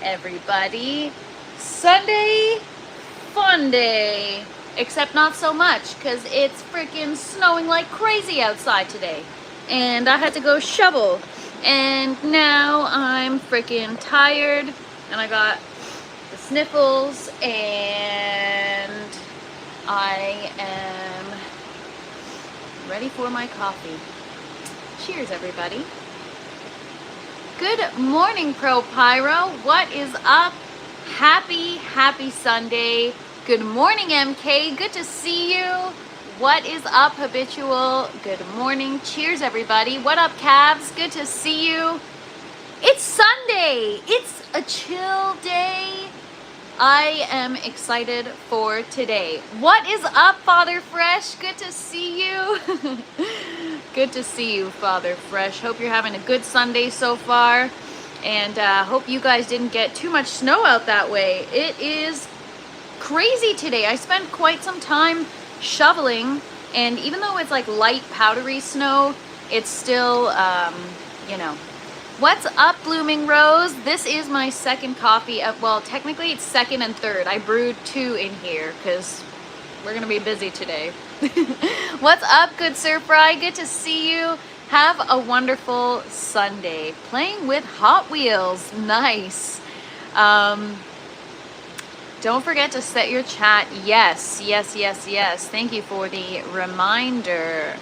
everybody. Sunday fun day, except not so much because it's freaking snowing like crazy outside today, and I had to go shovel, and now I'm freaking tired, and I got the sniffles, and I am ready for my coffee. Cheers, everybody. Good morning, Pro Pyro. What is up? Happy Sunday. Good morning, MK. Good to see you. What is up, Habitual? Good morning. Cheers, everybody. What up, Cavs? Good to see you. It's Sunday. It's a chill day. I am excited for today. What is up, Father Fresh? Good to see you. Good to see you, Father Fresh. Hope you're having a good Sunday so far, and hope you guys didn't get too much snow out that way. It is crazy today. I spent quite some time shoveling, and even though it's like light powdery snow, it's still, you know. What's up, Blooming Rose? This is my second coffee. Well, technically it's second and third. I brewed two in here because we're going to be busy today. What's up, good Sir Fry? Good to see you. Have a wonderful Sunday. Playing with Hot Wheels. Nice. Don't forget to set your chat. Yes. Thank you for the reminder.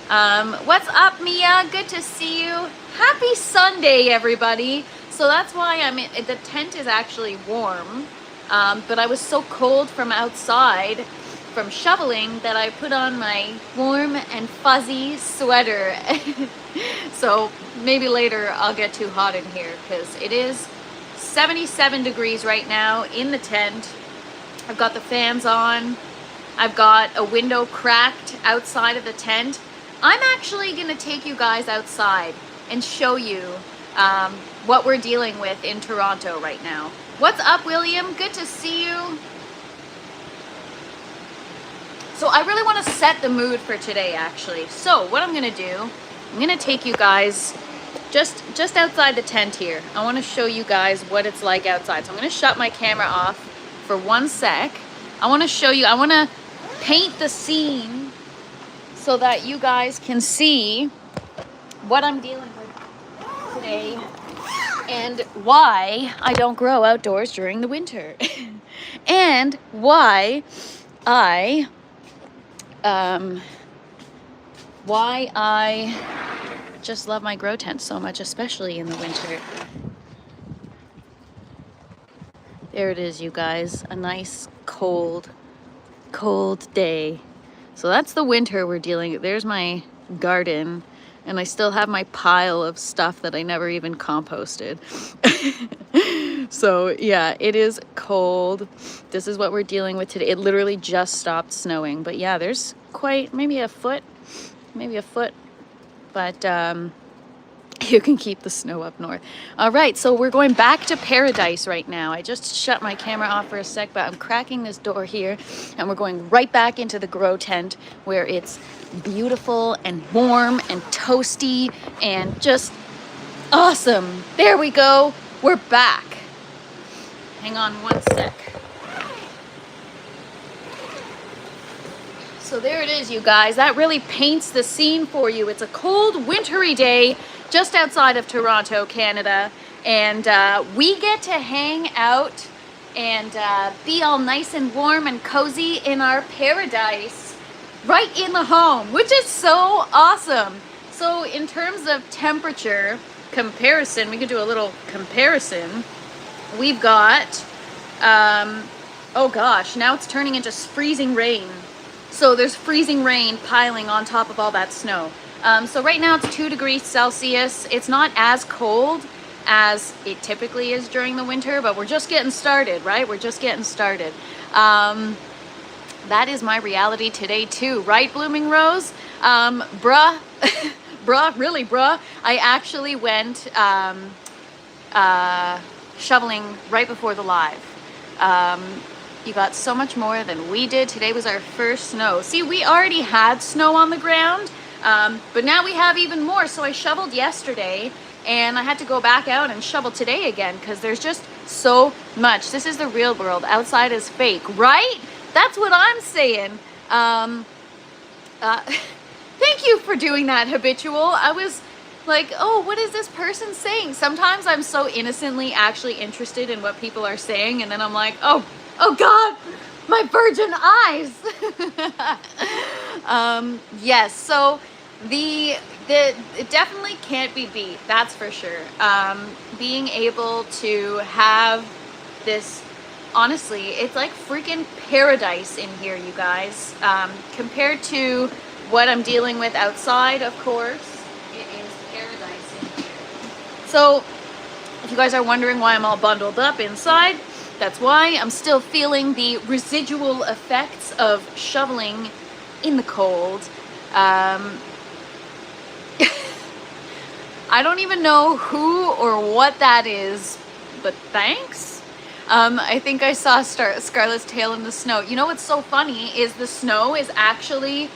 What's up, Mia? Good to see you. Happy Sunday, everybody. So that's why the tent is actually warm, but I was so cold from outside from shoveling that I put on my warm and fuzzy sweater. So maybe later I'll get too hot in here because it is 77 degrees right now in the tent. I've got the fans on. I've got a window cracked outside of the tent. I'm actually going to take you guys outside and show you what we're dealing with in Toronto right now. What's up, William? Good to see you. So I really want to set the mood for today, actually. So what I'm going to do, I'm going to take you guys just outside the tent here. I want to show you guys what it's like outside. So I'm going to shut my camera off for 1 sec. I want to show you, I want to paint the scene so that you guys can see what I'm dealing with today and why I don't grow outdoors during the winter and why I just love my grow tent so much, especially in the winter. There it is, you guys. A nice cold day. So that's the winter we're dealing with. There's my garden, and I still have my pile of stuff that I never even composted. So yeah, it is cold. This is what we're dealing with today. It literally just stopped snowing, but yeah, there's quite maybe a foot, but you can keep the snow up north. All right, so we're going back to paradise right now. I just shut my camera off for a sec, but I'm cracking this door here, and we're going right back into the grow tent where it's beautiful and warm and toasty and just awesome. There we go. We're back. Hang on 1 sec. So there it is, you guys. That really paints the scene for you. It's a cold, wintry day just outside of Toronto, Canada, and we get to hang out and be all nice and warm and cozy in our paradise right in the home, which is so awesome. So in terms of temperature comparison, we could do a little comparison. We've got, oh gosh, now it's turning into freezing rain. So there's freezing rain piling on top of all that snow. So right now it's 2 degrees Celsius. It's not as cold as it typically is during the winter, but we're just getting started, right? We're just getting started. That is my reality today too, right, Blooming Rose? Bruh, really, bruh. I actually went shoveling right before the live. You got so much more than we did. Today was our first snow. See, we already had snow on the ground, but now we have even more. So I shoveled yesterday, and I had to go back out and shovel today again because there's just so much. This is the real world. Outside is fake, right? That's what I'm saying. Thank you for doing that, Habitual. I was like, oh, what is this person saying? Sometimes I'm so innocently actually interested in what people are saying, and then I'm like, oh God, my virgin eyes. Yes, so it definitely can't be beat, that's for sure. Being able to have this, honestly, it's like freaking paradise in here, you guys. Compared to what I'm dealing with outside, of course, it is paradise in here. So if you guys are wondering why I'm all bundled up inside, that's why. I'm still feeling the residual effects of shoveling in the cold. I don't even know who or what that is, but thanks. I think I saw Scarlet's tail in the snow. You know what's so funny is the snow is actually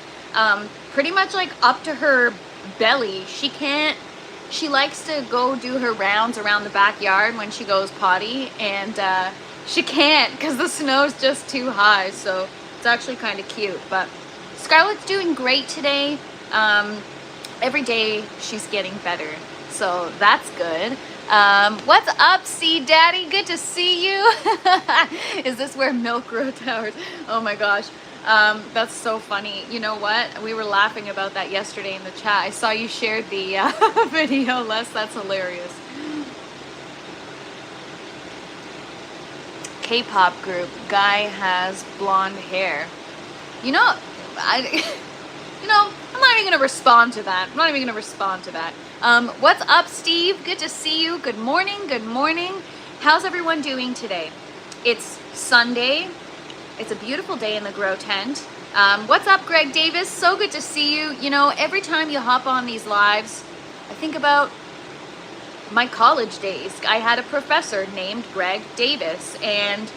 pretty much like up to her belly. She likes to go do her rounds around the backyard when she goes potty, and she can't because the snow's just too high, so it's actually kind of cute. But Scarlet's doing great today. Every day she's getting better, so that's good. What's up, Sea Daddy? Good to see you. Is this where milk grow towers? Oh my gosh. That's so funny. You know what? We were laughing about that yesterday in the chat. I saw you shared the video, Les. That's hilarious. K-pop group. Guy has blonde hair. You know, I'm not even going to respond to that. What's up, Steve? Good to see you. Good morning. Good morning. How's everyone doing today? It's Sunday. It's a beautiful day in the grow tent. What's up, Greg Davis? So good to see you. You know, every time you hop on these lives, I think about my college days. I had a professor named Greg Davis, and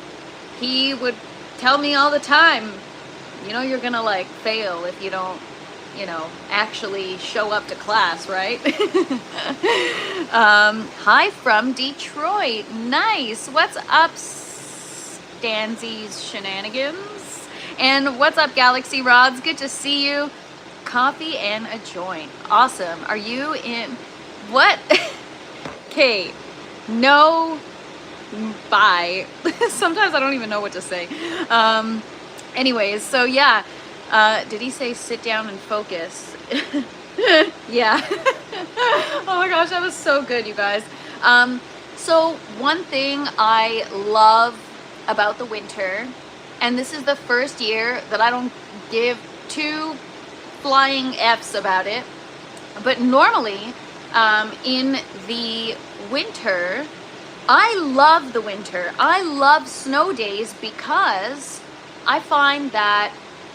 he would tell me all the time, you know, you're gonna like fail if you don't, you know, actually show up to class, right? Hi from Detroit. Nice. What's up, Stanzy's Shenanigans? And what's up, Galaxy Rods? Good to see you. Coffee and a joint. Awesome. Are you in what? Okay. No. Bye. Sometimes I don't even know what to say. Anyways, so yeah. Did he say sit down and focus? Yeah. Oh my gosh, that was so good, you guys. So one thing I love about the winter, and this is the first year that I don't give two flying F's about it, but normally in the winter, I love the winter. I love snow days because I find that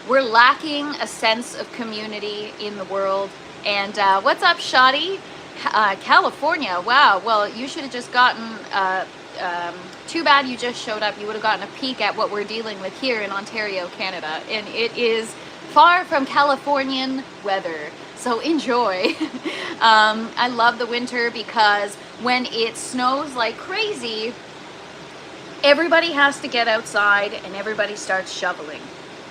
we're lacking a sense of community in the world. And what's up, Shoddy? California. Wow. Well, you should have just gotten, too bad you just showed up. You would have gotten a peek at what we're dealing with here in Ontario, Canada. And it is far from Californian weather. So enjoy. I love the winter because when it snows like crazy, everybody has to get outside and everybody starts shoveling.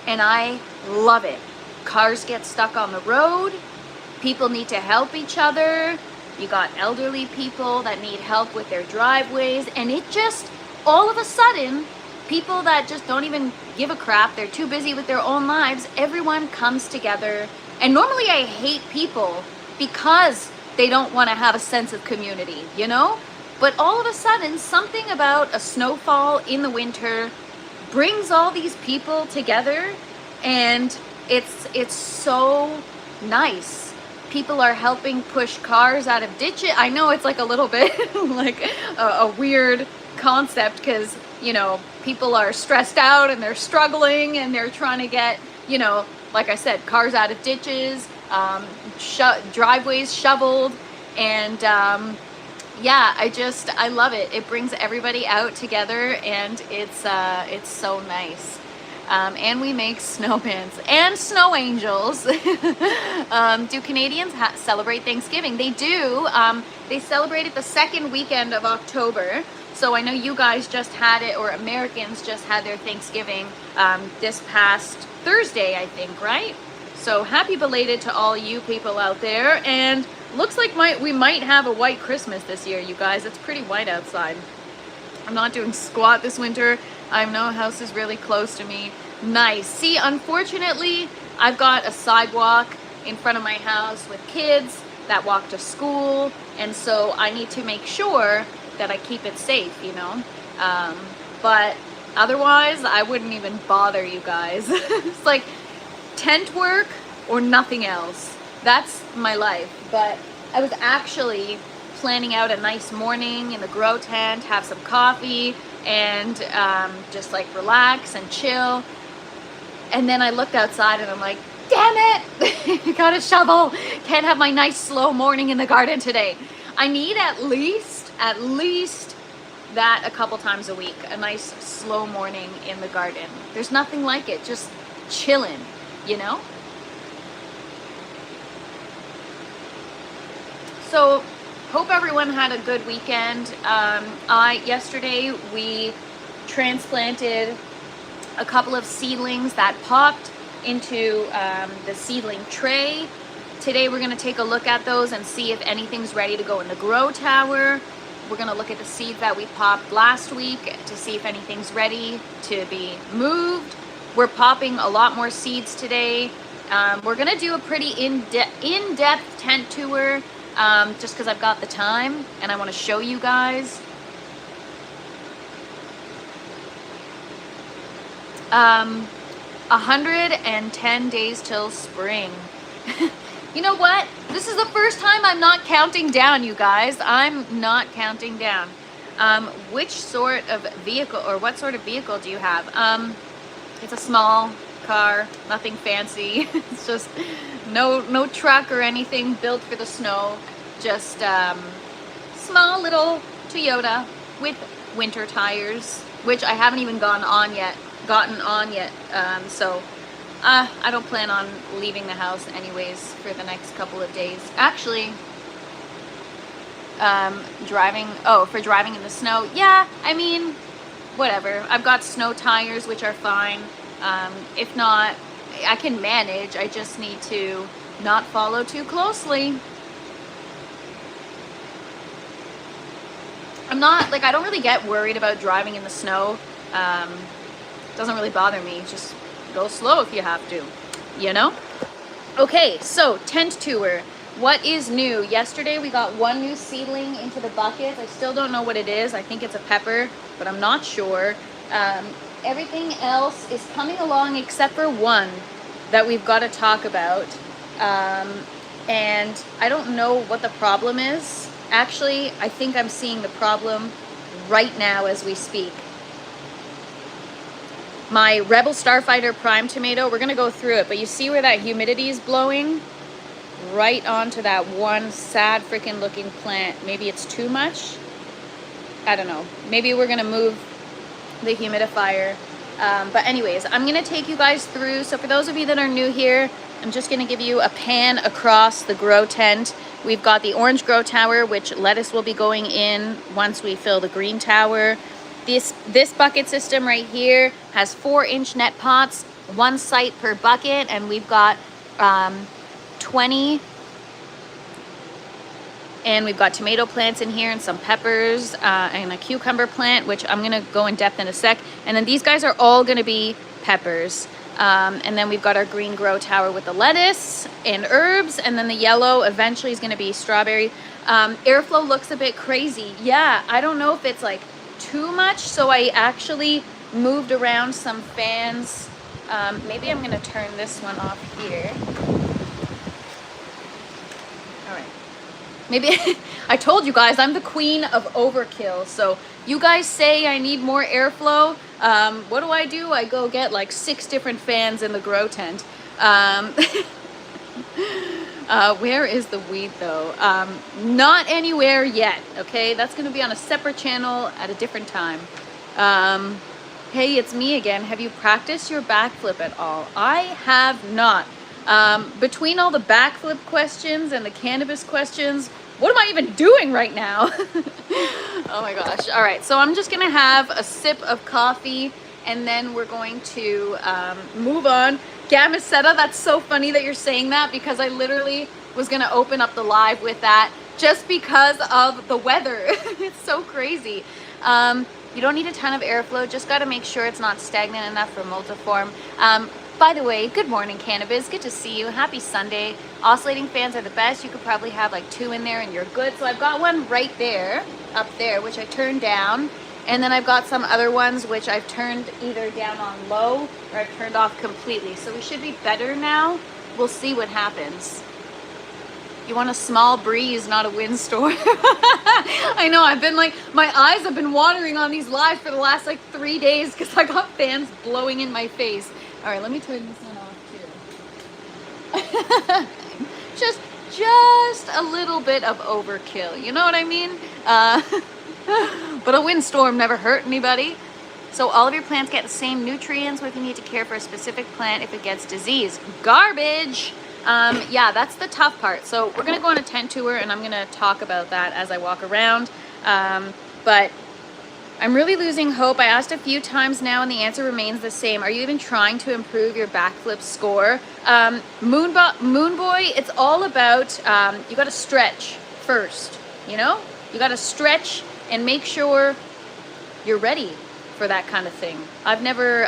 And I love it. Cars get stuck on the road. People need to help each other. You got elderly people that need help with their driveways. And it just, all of a sudden, people that just don't even give a crap, they're too busy with their own lives, everyone comes together. And normally I hate people because they don't want to have a sense of community, you know? But all of a sudden, something about a snowfall in the winter brings all these people together, and it's so nice. People are helping push cars out of ditches. I know it's like a little bit like a weird concept because, you know, people are stressed out and they're struggling and they're trying to get, you know, like I said, cars out of ditches, driveways shoveled, and yeah, I love it. It brings everybody out together, and it's so nice. And we make snowmans and snow angels. Do Canadians celebrate Thanksgiving? They do. They celebrate it the second weekend of October. So I know you guys just had it, or Americans just had their Thanksgiving this past Thursday, I think, right? So happy belated to all you people out there. And looks like we might have a white Christmas this year, you guys. It's pretty white outside. I'm not doing squat this winter. I know a house is really close to me. Nice. See, unfortunately, I've got a sidewalk in front of my house with kids that walk to school, and so I need to make sure that I keep it safe, you know. But otherwise, I wouldn't even bother, you guys. It's like tent work or nothing else. That's my life. But I was actually planning out a nice morning in the grow tent, have some coffee, and just like relax and chill. And then I looked outside and I'm like, damn it, got a shovel. Can't have my nice slow morning in the garden today. I need at least that a couple times a week, a nice slow morning in the garden. There's nothing like it, just chilling, you know? So hope everyone had a good weekend. Yesterday we transplanted a couple of seedlings that popped into the seedling tray. Today we're going to take a look at those and see if anything's ready to go in the grow tower. We're going to look at the seeds that we popped last week to see if anything's ready to be moved. We're popping a lot more seeds today. We're going to do a pretty in-depth tent tour just because I've got the time and I want to show you guys. 110 days till spring. You know what? This is the first time I'm not counting down, you guys. I'm not counting down. Which sort of vehicle, or what sort of vehicle do you have? It's a small car, nothing fancy. It's just no truck or anything built for the snow. Just small little Toyota with winter tires, which I haven't even gotten on yet. So I don't plan on leaving the house anyways for the next couple of days. Actually, for driving in the snow, yeah, I mean, whatever. I've got snow tires, which are fine. If not, I can manage. I just need to not follow too closely. I don't really get worried about driving in the snow. Doesn't really bother me. Just go slow if you have to, you know? Okay, so tent tour. What is new? Yesterday we got one new seedling into the bucket. I still don't know what it is. I think it's a pepper, but I'm not sure. Everything else is coming along except for one that we've got to talk about. And I don't know what the problem is. Actually, I think I'm seeing the problem right now as we speak. My Rebel Starfighter Prime tomato, we're going to go through it, but you see where that humidity is blowing? Right onto that one sad freaking looking plant. Maybe it's too much? I don't know. Maybe we're going to move the humidifier. But anyways, I'm going to take you guys through. So for those of you that are new here, I'm just going to give you a pan across the grow tent. We've got the orange grow tower, which lettuce will be going in once we fill the green tower. This bucket system right here has 4-inch net pots, one site per bucket, and we've got 20, and we've got tomato plants in here and some peppers and a cucumber plant, which I'm gonna go in depth in a sec. And then these guys are all gonna be peppers. And then we've got our green grow tower with the lettuce and herbs, and then the yellow eventually is gonna be strawberry. Airflow looks a bit crazy. Yeah, I don't know if it's like too much, so I actually moved around some fans. Maybe I'm gonna turn this one off here. All right, maybe I told you guys I'm the queen of overkill, so you guys say I need more airflow. What do? I go get like 6 different fans in the grow tent. Where is the weed though? Not anywhere yet, okay? That's gonna be on a separate channel at a different time. Hey, it's me again. Have you practiced your backflip at all? I have not. Between all the backflip questions and the cannabis questions, What am I even doing right now? Oh my gosh. All right, so I'm just gonna have a sip of coffee and then we're going to move on. Gamisetta, that's so funny that you're saying that because I literally was gonna open up the live with that just because of the weather. It's so crazy. You don't need a ton of airflow, just gotta make sure it's not stagnant enough for multiform. By the way, good morning, Cannabis. Good to see you. Happy Sunday. Oscillating fans are the best. You could probably have like 2 in there and you're good. So I've got one right there, up there, which I turned down. And then I've got some other ones which I've turned either down on low or I've turned off completely. So we should be better now. We'll see what happens. You want a small breeze, not a windstorm. I know, I've been like, my eyes have been watering on these lives for the last like 3 days because I got fans blowing in my face. All right, let me turn this one off too. just a little bit of overkill, you know what I mean? But a windstorm never hurt anybody. So all of your plants get the same nutrients. What if you need to care for a specific plant if it gets disease? Garbage. Yeah, that's the tough part. So we're gonna go on a tent tour and I'm gonna talk about that as I walk around. But I'm really losing hope. I asked a few times now and the answer remains the same. Are you even trying to improve your backflip score? Moon Boy, it's all about, you gotta stretch first, you know? You gotta stretch and make sure you're ready for that kind of thing. I've never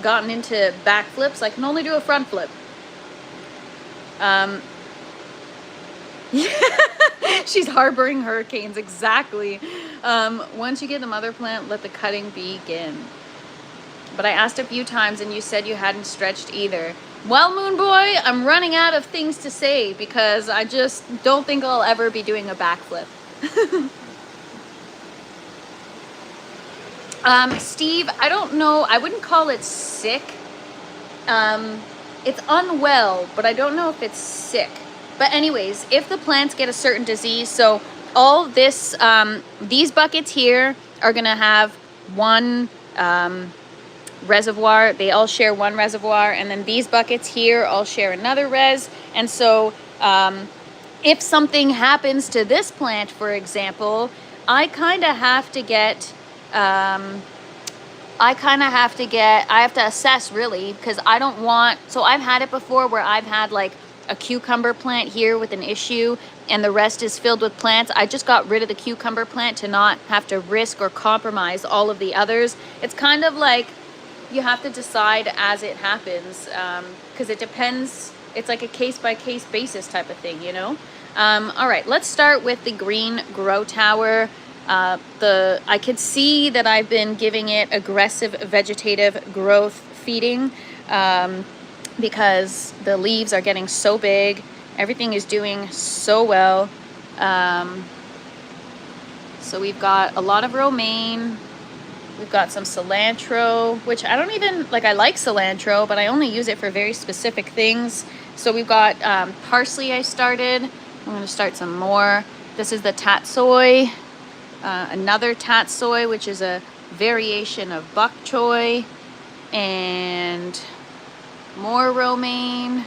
gotten into backflips. I can only do a front flip. She's harboring hurricanes, exactly. Once you get the mother plant, let the cutting begin. But I asked a few times and you said you hadn't stretched either. Well, Moon Boy, I'm running out of things to say because I just don't think I'll ever be doing a backflip. Steve, I don't know, I wouldn't call it sick. It's unwell, but I don't know if it's sick. But anyways, if the plants get a certain disease, so all this, these buckets here are gonna have one reservoir. They all share one reservoir, and then these buckets here all share another res. And so if something happens to this plant, for example, I kind of have to get, I have to assess really, because I don't want, so I've had it before where I've had like a cucumber plant here with an issue and the rest is filled with plants. I just got rid of the cucumber plant to not have to risk or compromise all of the others. It's kind of like you have to decide as it happens, because it depends. It's like a case-by-case basis type of thing, you know? All right, let's start with the green grow tower. I could see that I've been giving it aggressive vegetative growth feeding because the leaves are getting so big. Everything is doing so well. So we've got a lot of romaine. We've got some cilantro, which I don't even, like, I like cilantro, but I only use it for very specific things. So we've got parsley I started. I'm going to start some more. This is the tatsoi. Another tatsoi, which is a variation of bok choy, and more romaine,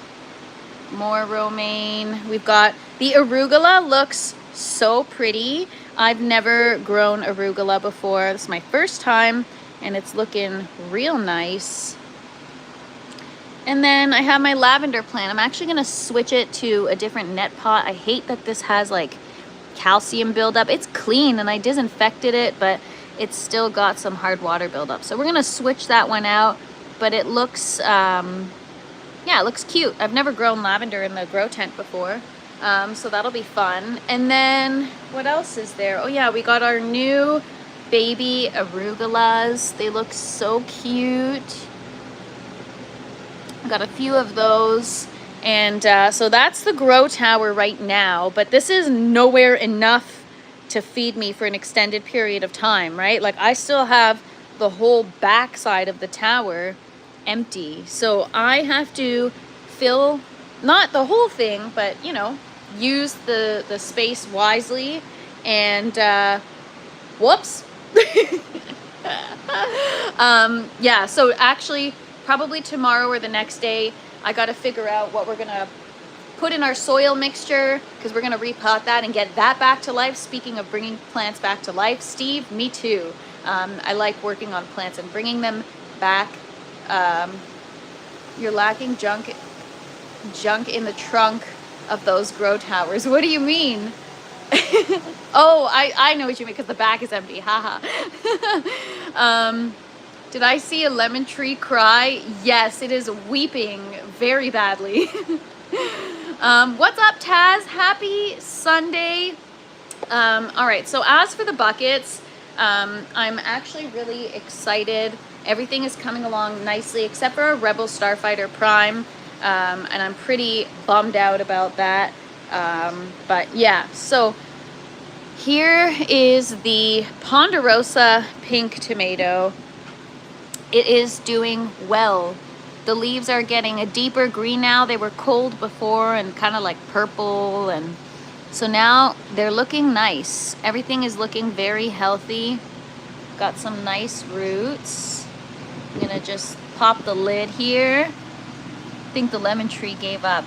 more romaine. We've got the arugula, looks so pretty. I've never grown arugula before. This is my first time and it's looking real nice. And then I have my lavender plant. I'm actually gonna switch it to a different net pot. I hate that this has like calcium buildup. It's clean and I disinfected it, but it's still got some hard water buildup. So we're gonna switch that one out, but it looks, yeah, it looks cute. I've never grown lavender in the grow tent before, so that'll be fun. And then what else is there? Oh yeah, we got our new baby arugulas. They look so cute. Got a few of those. And so that's the grow tower right now, but this is nowhere enough to feed me for an extended period of time, right? Like I still have the whole back side of the tower empty. So I have to fill, not the whole thing, but you know, use the space wisely. And whoops. Yeah, so actually probably tomorrow or the next day, I got to figure out what we're gonna put in our soil mixture because we're gonna repot that and get that back to life. Speaking of bringing plants back to life, Steve, me too. I like working on plants and bringing them back. You're lacking junk in the trunk of those grow towers. What do you mean? Oh, I know what you mean, because the back is empty. Haha. Did I see a lemon tree cry? Yes, it is weeping very badly. What's up, Taz? Happy Sunday. All right, so as for the buckets, I'm actually really excited. Everything is coming along nicely except for a Rebel Starfighter Prime, and I'm pretty bummed out about that. But yeah, so here is the Ponderosa pink tomato. It is doing well. The leaves are getting a deeper green now. They were cold before and kind of like purple, and so now they're looking nice. Everything is looking very healthy. Got some nice roots. I'm gonna just pop the lid here. I think the lemon tree gave up.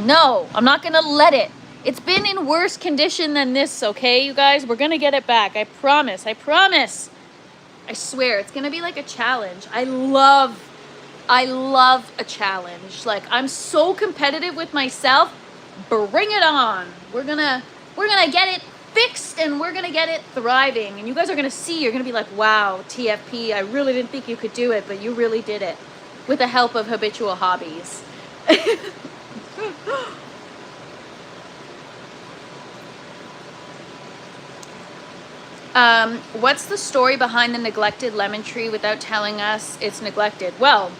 No, I'm not gonna let it. It's been in worse condition than this, okay, you guys? We're gonna get it back. I promise. I promise. I swear, it's gonna be like a challenge. I love a challenge. Like, I'm so competitive with myself. Bring it on. We're gonna get it fixed, and we're gonna get it thriving. And you guys are gonna see, you're gonna be like, wow, TFP, I really didn't think you could do it, but you really did it with the help of habitual hobbies. What's the story behind the neglected lemon tree without telling us it's neglected? Well,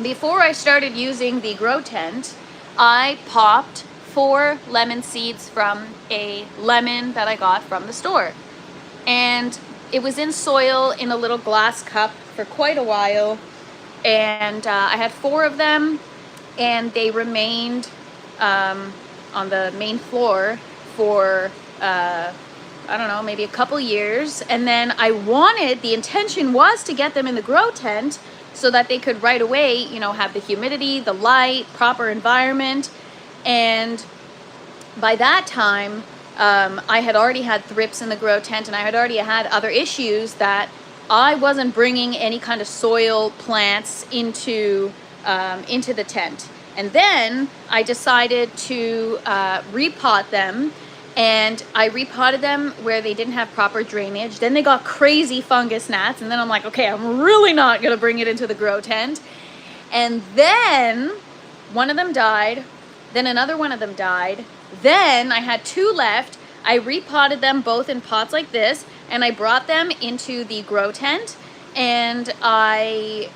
before I started using the grow tent, I popped 4 lemon seeds from a lemon that I got from the store. And it was in soil in a little glass cup for quite a while. And I had 4 of them, and they remained on the main floor for I don't know, maybe a couple years. And then the intention was to get them in the grow tent so that they could right away, you know, have the humidity, the light, proper environment. And by that time, I had already had thrips in the grow tent, and I had already had other issues that I wasn't bringing any kind of soil plants into the tent. And then I decided to repot them. And I repotted them where they didn't have proper drainage. Then they got crazy fungus gnats. And then I'm like, okay, I'm really not going to bring it into the grow tent. And then one of them died. Then another one of them died. Then I had 2 left. I repotted them both in pots like this. And I brought them into the grow tent. And they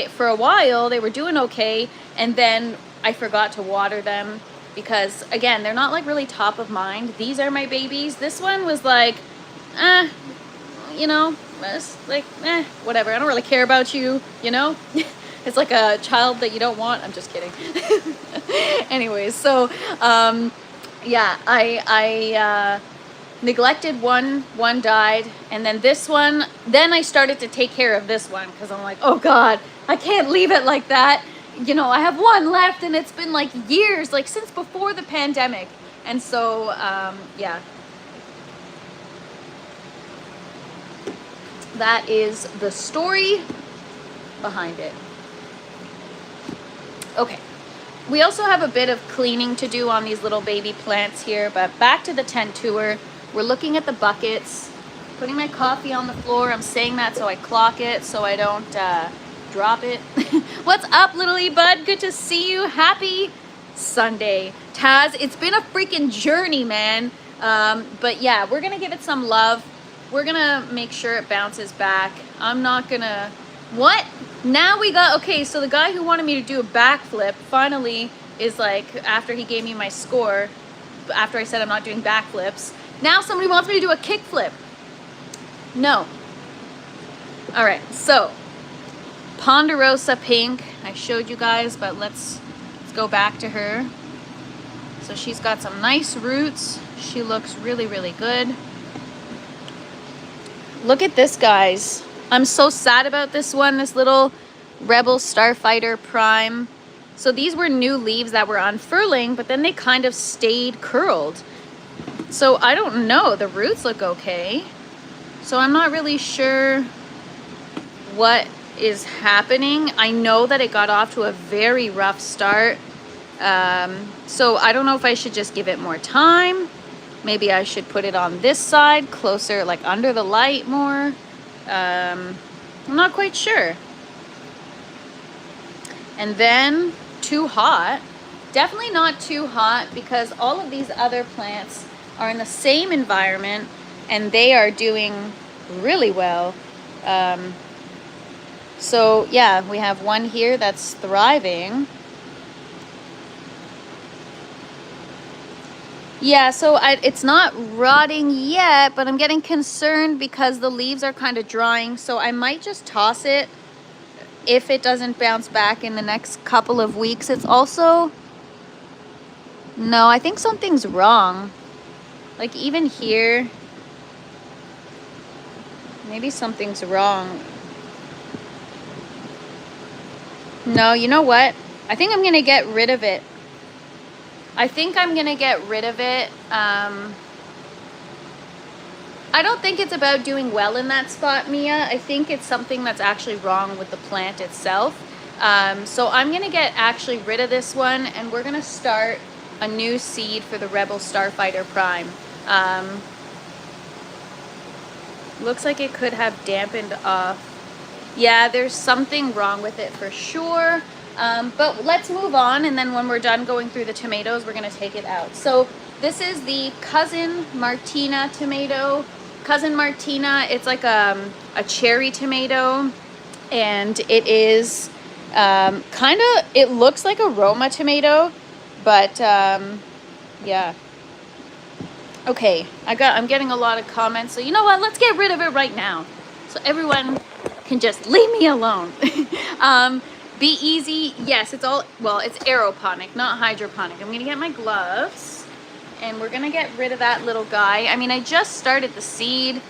for a while, they were doing okay. And then I forgot to water them. Because, again, they're not, like, really top of mind. These are my babies. This one was like, you know, like, whatever. I don't really care about you, you know? It's like a child that you don't want. I'm just kidding. Anyways, so, yeah, I neglected one died. And then this one, then I started to take care of this one. Because I'm like, oh, God, I can't leave it like that. You know, I have 1 left, and it's been like years, like since before the pandemic. And so, yeah. That is the story behind it. Okay. We also have a bit of cleaning to do on these little baby plants here, but back to the tent tour. We're looking at the buckets, putting my coffee on the floor. I'm saying that so I clock it, so I don't drop it. What's up, little E-Bud? Good to see you. Happy Sunday. Taz, it's been a freaking journey, man. But yeah, we're gonna give it some love. We're gonna make sure it bounces back. I'm not gonna... What? Now we got... Okay, so the guy who wanted me to do a backflip finally is like, after he gave me my score, after I said I'm not doing backflips, now somebody wants me to do a kickflip. No. All right, so Ponderosa pink, I showed you guys, but let's go back to her. So she's got some nice roots. She looks really, really good. Look at this, guys. I'm so sad about this one, this little Rebel Starfighter Prime. So these were new leaves that were unfurling, but then they kind of stayed curled. So I don't know, the roots look okay. So I'm not really sure what is happening. I know that it got off to a very rough start. So I don't know if I should just give it more time. Maybe I should put it on this side, closer, like under the light more. I'm not quite sure. And then too hot. Definitely not too hot, because all of these other plants are in the same environment and they are doing really well. So yeah, we have one here that's thriving. Yeah, so it's not rotting yet, but I'm getting concerned because the leaves are kind of drying. So I might just toss it if it doesn't bounce back in the next couple of weeks. It's also, no, I think something's wrong. Like even here, maybe something's wrong. No, you know what? I think I'm gonna get rid of it. I think I'm gonna get rid of it. I don't think it's about doing well in that spot, Mia. I think it's something that's actually wrong with the plant itself. So I'm gonna get actually rid of this one, and we're gonna start a new seed for the Rebel Starfighter Prime. Looks like it could have dampened off. Yeah, there's something wrong with it for sure. But let's move on, and then when we're done going through the tomatoes, we're gonna take it out. So this is the Cousin Martina tomato. Cousin Martina, it's like a cherry tomato, and it is kind of, it looks like a Roma tomato, but yeah. Okay, I'm getting a lot of comments, so you know what, let's get rid of it right now, so everyone can just leave me alone. Be easy. Yes, it's all, well, it's aeroponic, not hydroponic. I'm gonna get my gloves, and we're gonna get rid of that little guy. I mean, I just started the seed.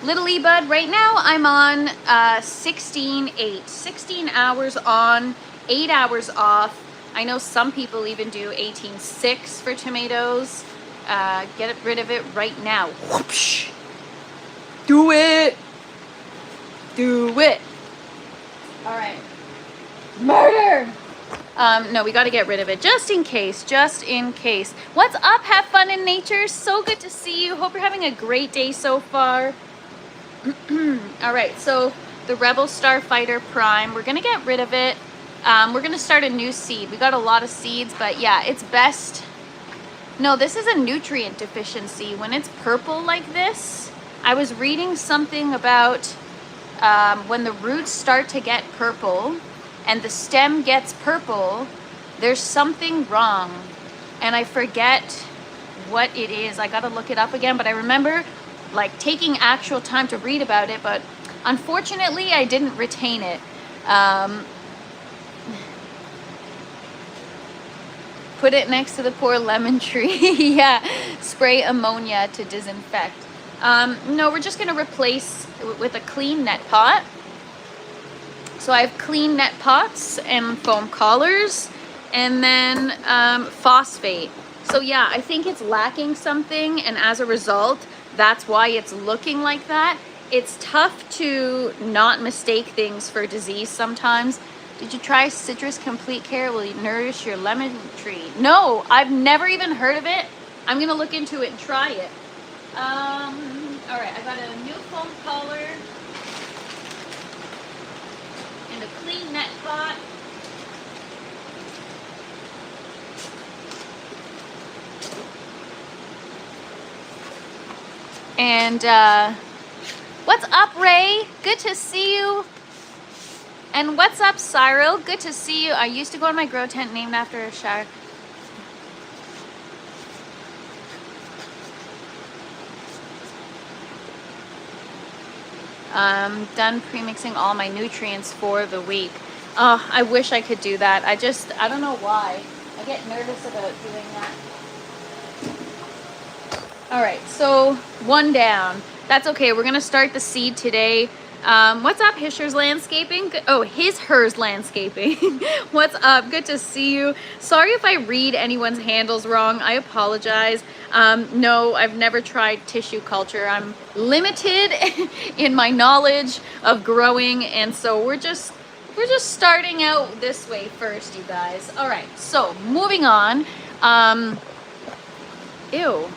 Little E-Bud, right now I'm on 16-8. 16 hours on, 8 hours off. I know some people even do 18-6 for tomatoes. Get rid of it right now. Whoopsh. Do it. Do it. All right. Murder. No, we got to get rid of it just in case, just in case. What's up? Have fun in nature. So good to see you. Hope you're having a great day so far. All right, so the Rebel Starfighter Prime, we're going to get rid of it. We're going to start a new seed. We got a lot of seeds, but yeah, it's best. No, this is a nutrient deficiency. When it's purple like this, I was reading something about when the roots start to get purple and the stem gets purple, there's something wrong. And I forget what it is. I got to look it up again, but I remember like taking actual time to read about it, but unfortunately I didn't retain it. Put it next to the poor lemon tree. Yeah, spray ammonia to disinfect. No, we're just going to replace with a clean net pot. So I have clean net pots and foam collars, and then phosphate. So yeah, I think it's lacking something, and as a result, that's why it's looking like that. It's tough to not mistake things for disease sometimes. Did you try Citrus Complete Care? Will you nourish your lemon tree? No, I've never even heard of it. I'm going to look into it and try it. All right, I got a new foam collar and a clean net pot. And what's up, Ray? Good to see you. And what's up, Cyril? Good to see you. I used to go in my grow tent named after a shark. Done pre-mixing all my nutrients for the week. Oh, I wish I could do that. I don't know why. I get nervous about doing that. All right, so one down. That's okay. We're going to start the seed today. What's up, Hisher's Landscaping? Oh, hers landscaping. What's up? Good to see you. Sorry if I read anyone's handles wrong. I apologize. No, I've never tried tissue culture. I'm limited in my knowledge of growing, and so we're just starting out this way first, you guys. All right, so moving on. Ew.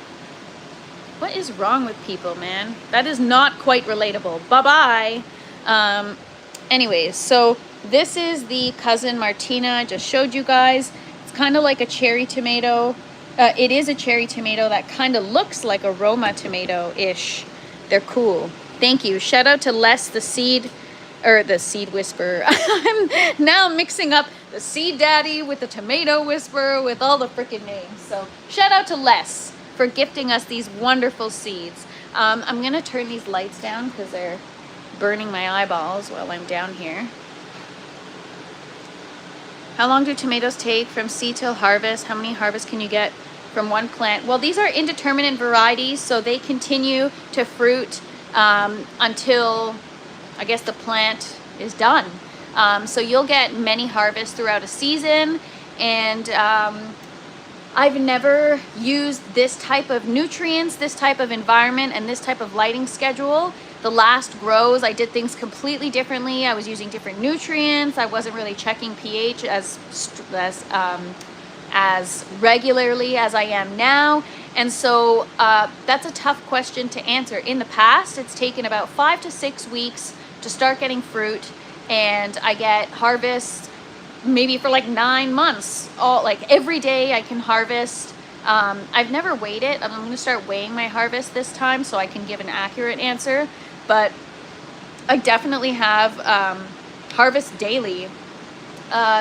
What is wrong with people, man? That is not quite relatable. Bye-bye. Anyways, so this is the Cousin Martina I just showed you guys. It's kind of like a cherry tomato. It is a cherry tomato that kind of looks like a Roma tomato-ish. They're cool. Thank you. Shout out to Les, the seed whisperer. I'm now mixing up the seed daddy with the tomato whisperer with all the freaking names. So shout out to Les for gifting us these wonderful seeds. I'm gonna turn these lights down because they're burning my eyeballs while I'm down here. How long do tomatoes take from seed till harvest? How many harvests can you get from one plant? Well, these are indeterminate varieties, so they continue to fruit until, I guess, the plant is done. So you'll get many harvests throughout a season, and I've never used this type of nutrients, this type of environment, and this type of lighting schedule. The last grows, I did things completely differently. I was using different nutrients. I wasn't really checking pH as regularly as I am now. And so that's a tough question to answer. In the past, it's taken about 5 to 6 weeks to start getting fruit, and I get harvests maybe for like 9 months. Like every day I can harvest. I've never weighed it. I'm going to start weighing my harvest this time so I can give an accurate answer, but I definitely have harvest daily.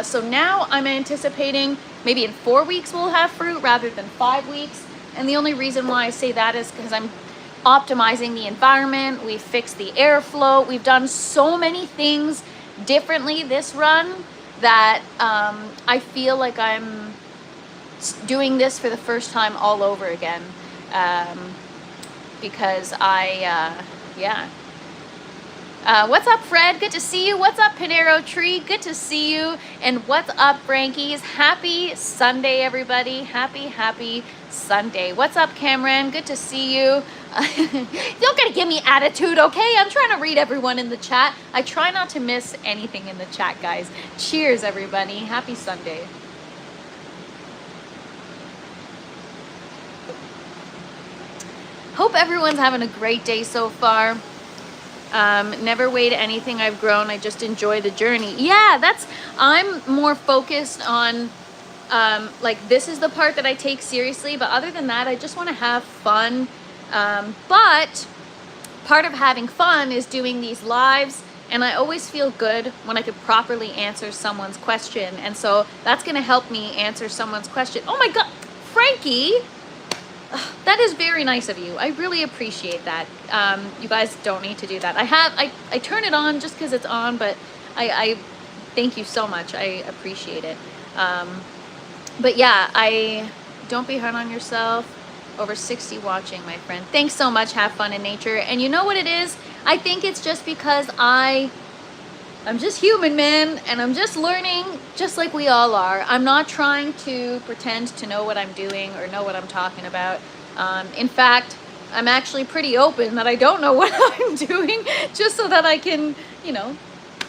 So now I'm anticipating maybe in 4 weeks we'll have fruit rather than 5 weeks. And the only reason why I say that is because I'm optimizing the environment. We've fixed the airflow. We've done so many things differently this run that I feel like I'm doing this for the first time all over again, because yeah. What's up, Fred? Good to see you. What's up, Panero Tree? Good to see you. And what's up, Frankies? Happy Sunday, everybody. Happy Sunday. What's up, Cameron? Good to see you. Don't gotta give me attitude, okay? I'm trying to read everyone in the chat. I try not to miss anything in the chat, guys. Cheers, everybody. Happy Sunday. Hope everyone's having a great day so far. Never weighed anything I've grown. I just enjoy the journey. Yeah, I'm more focused on like this is the part that I take seriously, but other than that, I just want to have fun. But part of having fun is doing these lives, and I always feel good when I could properly answer someone's question, and so that's going to help me answer someone's question. Oh my God, Frankie, that is very nice of you. I really appreciate that. You guys don't need to do that. I turn it on just because it's on, but I thank you so much. I appreciate it. But yeah, don't be hard on yourself. Over 60 watching, my friend. Thanks so much. Have fun in nature. And you know what it is? I think it's just because I'm just human, man, and I'm just learning just like we all are. I'm not trying to pretend to know what I'm doing or know what I'm talking about. In fact, I'm actually pretty open that I don't know what I'm doing, just so that I can, you know,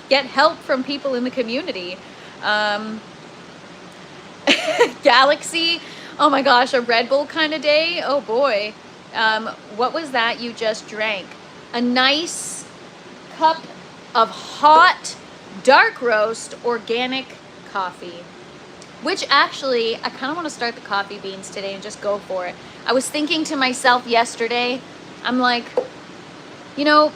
get help from people in the community. Galaxy, oh my gosh, a Red Bull kind of day. Oh boy. What was that you just drank? A nice cup of hot, dark roast, organic coffee. Which actually, I kind of want to start the coffee beans today and just go for it. I was thinking to myself yesterday, I'm like, you know,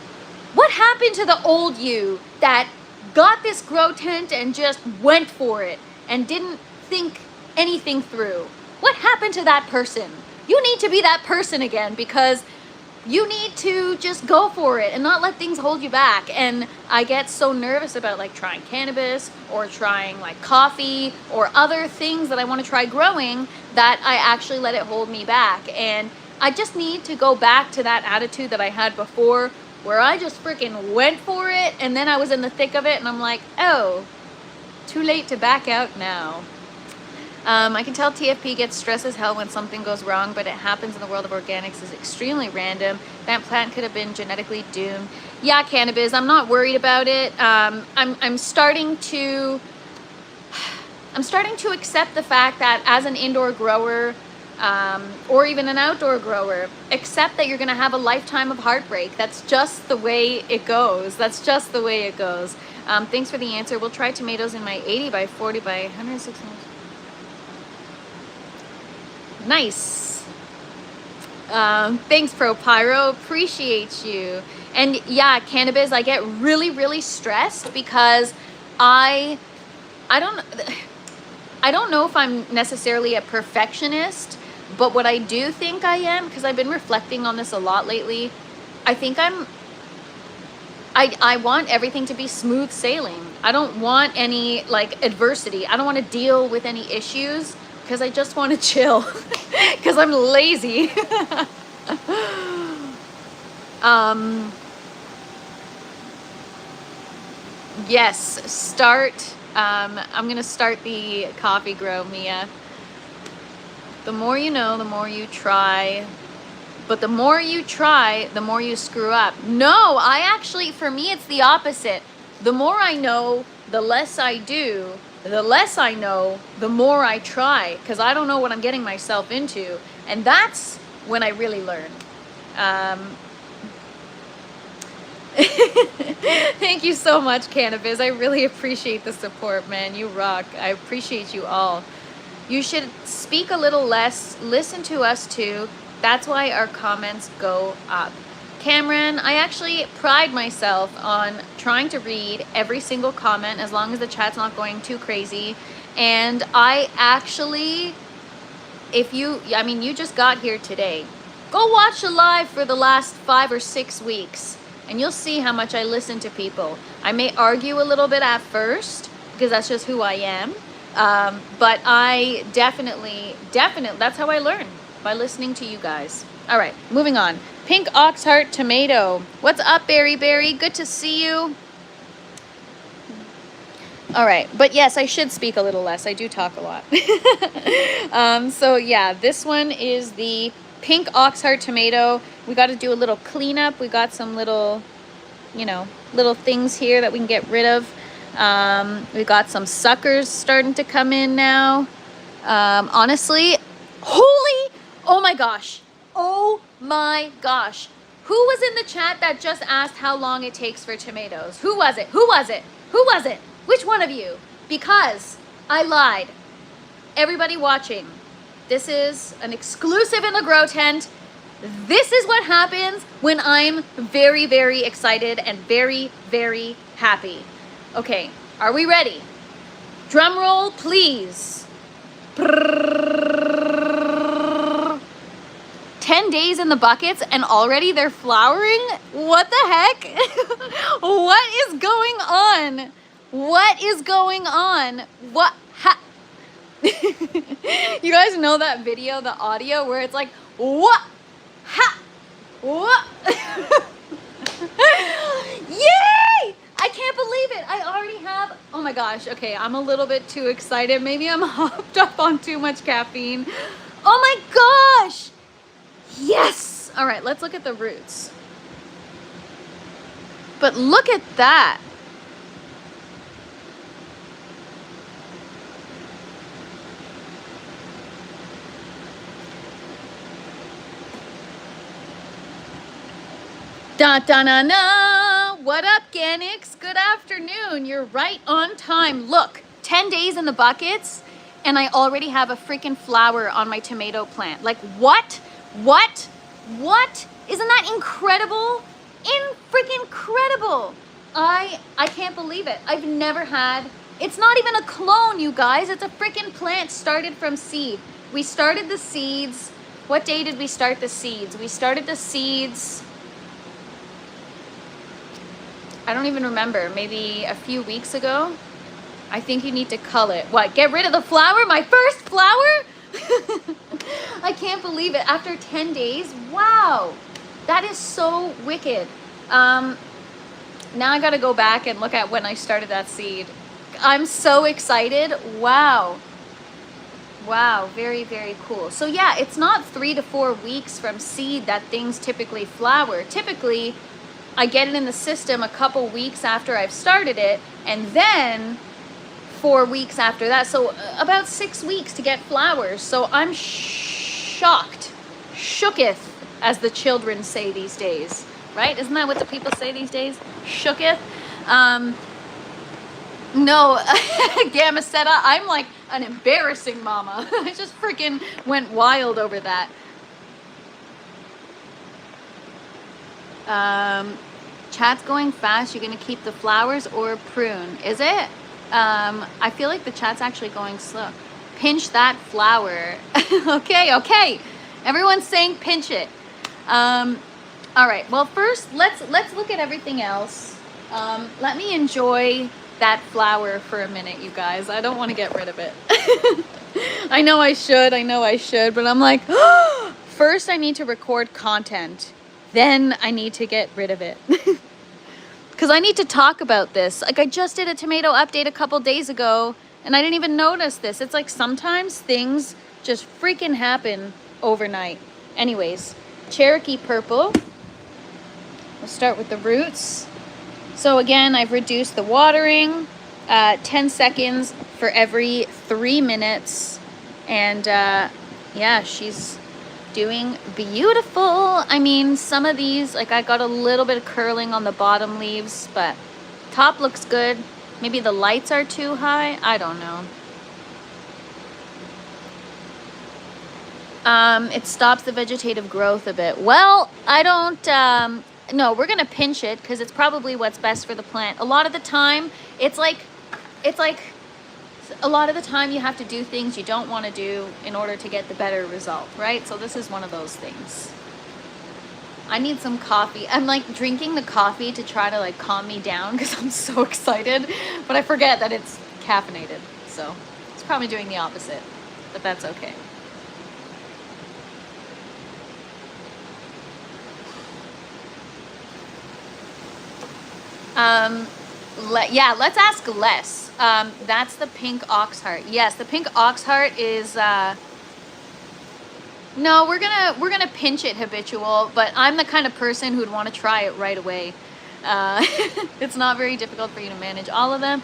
what happened to the old you that got this grow tent and just went for it and didn't think anything through? What happened to that person? You need to be that person again, because you need to just go for it and not let things hold you back. And I get so nervous about like trying cannabis or trying like coffee or other things that I want to try growing that I actually let it hold me back. And I just need to go back to that attitude that I had before, where I just freaking went for it, and then I was in the thick of it, and I'm like, oh, too late to back out now. I can tell TFP gets stressed as hell when something goes wrong, but it happens in the world of organics is extremely random. That plant could have been genetically doomed. Yeah, cannabis, I'm not worried about it. I'm starting to accept the fact that as an indoor grower, or even an outdoor grower, accept that you're gonna have a lifetime of heartbreak. That's just the way it goes. That's just the way it goes. Thanks for the answer. We'll try tomatoes in my 80 by 40 by 160. Nice. Thanks, Pro Pyro. Appreciate you. And yeah, cannabis, I get really, really stressed because I don't know if I'm necessarily a perfectionist, but what I do think I am, because I've been reflecting on this a lot lately, I think I want everything to be smooth sailing. I don't want any like adversity. I don't want to deal with any issues because I just want to chill because I'm lazy. Yes, start. I'm gonna start the coffee grow, Mia. The more you know, the more you try. But the more you try, the more you screw up. No, for me, it's the opposite. The more I know, the less I do. The less I know, the more I try, because I don't know what I'm getting myself into. And that's when I really learn. Thank you so much, Cannabis. I really appreciate the support, man. You rock. I appreciate you all. You should speak a little less. Listen to us too. That's why our comments go up. Cameron, I actually pride myself on trying to read every single comment as long as the chat's not going too crazy. And I actually, you just got here today. Go watch the live for the last 5 or 6 weeks and you'll see how much I listen to people. I may argue a little bit at first because that's just who I am. But I definitely, that's how I learn, by listening to you guys. All right, moving on. Pink Oxheart Tomato. What's up, Berry Berry? Good to see you. All right, but yes, I should speak a little less. I do talk a lot. So yeah, this one is the Pink Oxheart Tomato. We got to do a little cleanup. We got some little, little things here that we can get rid of. We got some suckers starting to come in now. Honestly, oh my gosh. Oh my gosh. Who was in the chat that just asked how long it takes for tomatoes? Who was it? Who was it? Who was it? Which one of you? Because I lied. Everybody watching, this is an exclusive in the Grow Tent. This is what happens when I'm very, very excited and very, very happy. Okay, are we ready? Drum roll, please. 10 days in the buckets and already they're flowering? What the heck? What is going on? What is going on? You guys know that video, the audio, where it's like, what? Ha! What? Yay! I can't believe it. I already have, oh my gosh. Okay, I'm a little bit too excited. Maybe I'm hopped up on too much caffeine. Oh my gosh. Yes. All right, let's look at the roots. But look at that. Da da na na. What up, Ganix? Good afternoon. You're right on time. Look, 10 days in the buckets and I already have a freaking flower on my tomato plant. Like what? What? Isn't that incredible? Freaking incredible. I can't believe it. I've never had, it's not even a clone, you guys. It's a freaking plant started from seed. We started the seeds. What day did we start the seeds? We started the seeds, I don't even remember, maybe a few weeks ago. I think you need to cull it. What, get rid of the flower? My first flower? I can't believe it. After 10 days? Wow. That is so wicked. Now I gotta go back and look at when I started that seed. I'm so excited. Wow. Wow, very, very cool. So yeah, it's not 3 to 4 weeks from seed that things typically flower. Typically, I get it in the system a couple weeks after I've started it, and then 4 weeks after that. So about 6 weeks to get flowers. So I'm shocked, shooketh, as the children say these days, right? Isn't that what the people say these days? Shooketh. No, Gamacetta, I'm like an embarrassing mama. I just freaking went wild over that. Chat's going fast. You're gonna keep the flowers or prune? Is it? I feel like the chat's actually going slow. Pinch that flower. Okay. Everyone's saying pinch it. All right. Well, first let's look at everything else. Let me enjoy that flower for a minute, you guys. I don't want to get rid of it. I know I should, but I'm like, first I need to record content, then I need to get rid of it. Because I need to talk about this. Like, I just did a tomato update a couple days ago, and I didn't even notice this. It's like sometimes things just freaking happen overnight. Anyways, Cherokee purple. We'll start with the roots. So again, I've reduced the watering, 10 seconds for every 3 minutes. And yeah, she's doing beautiful. I mean, some of these, like I got a little bit of curling on the bottom leaves, but top looks good. Maybe the lights are too high. I don't know. It stops the vegetative growth a bit. Well, I don't... no, we're gonna pinch it because it's probably what's best for the plant. A lot of the time, it's like a lot of the time you have to do things you don't want to do in order to get the better result, right? So this is one of those things. I need some coffee. I'm like drinking the coffee to try to like calm me down because I'm so excited, but I forget that it's caffeinated. So it's probably doing the opposite, but that's okay. Yeah, let's ask Les. That's the pink ox heart. Yes, the pink ox heart is no, we're gonna pinch it, habitual, but I'm the kind of person who'd want to try it right away. It's not very difficult for you to manage all of them.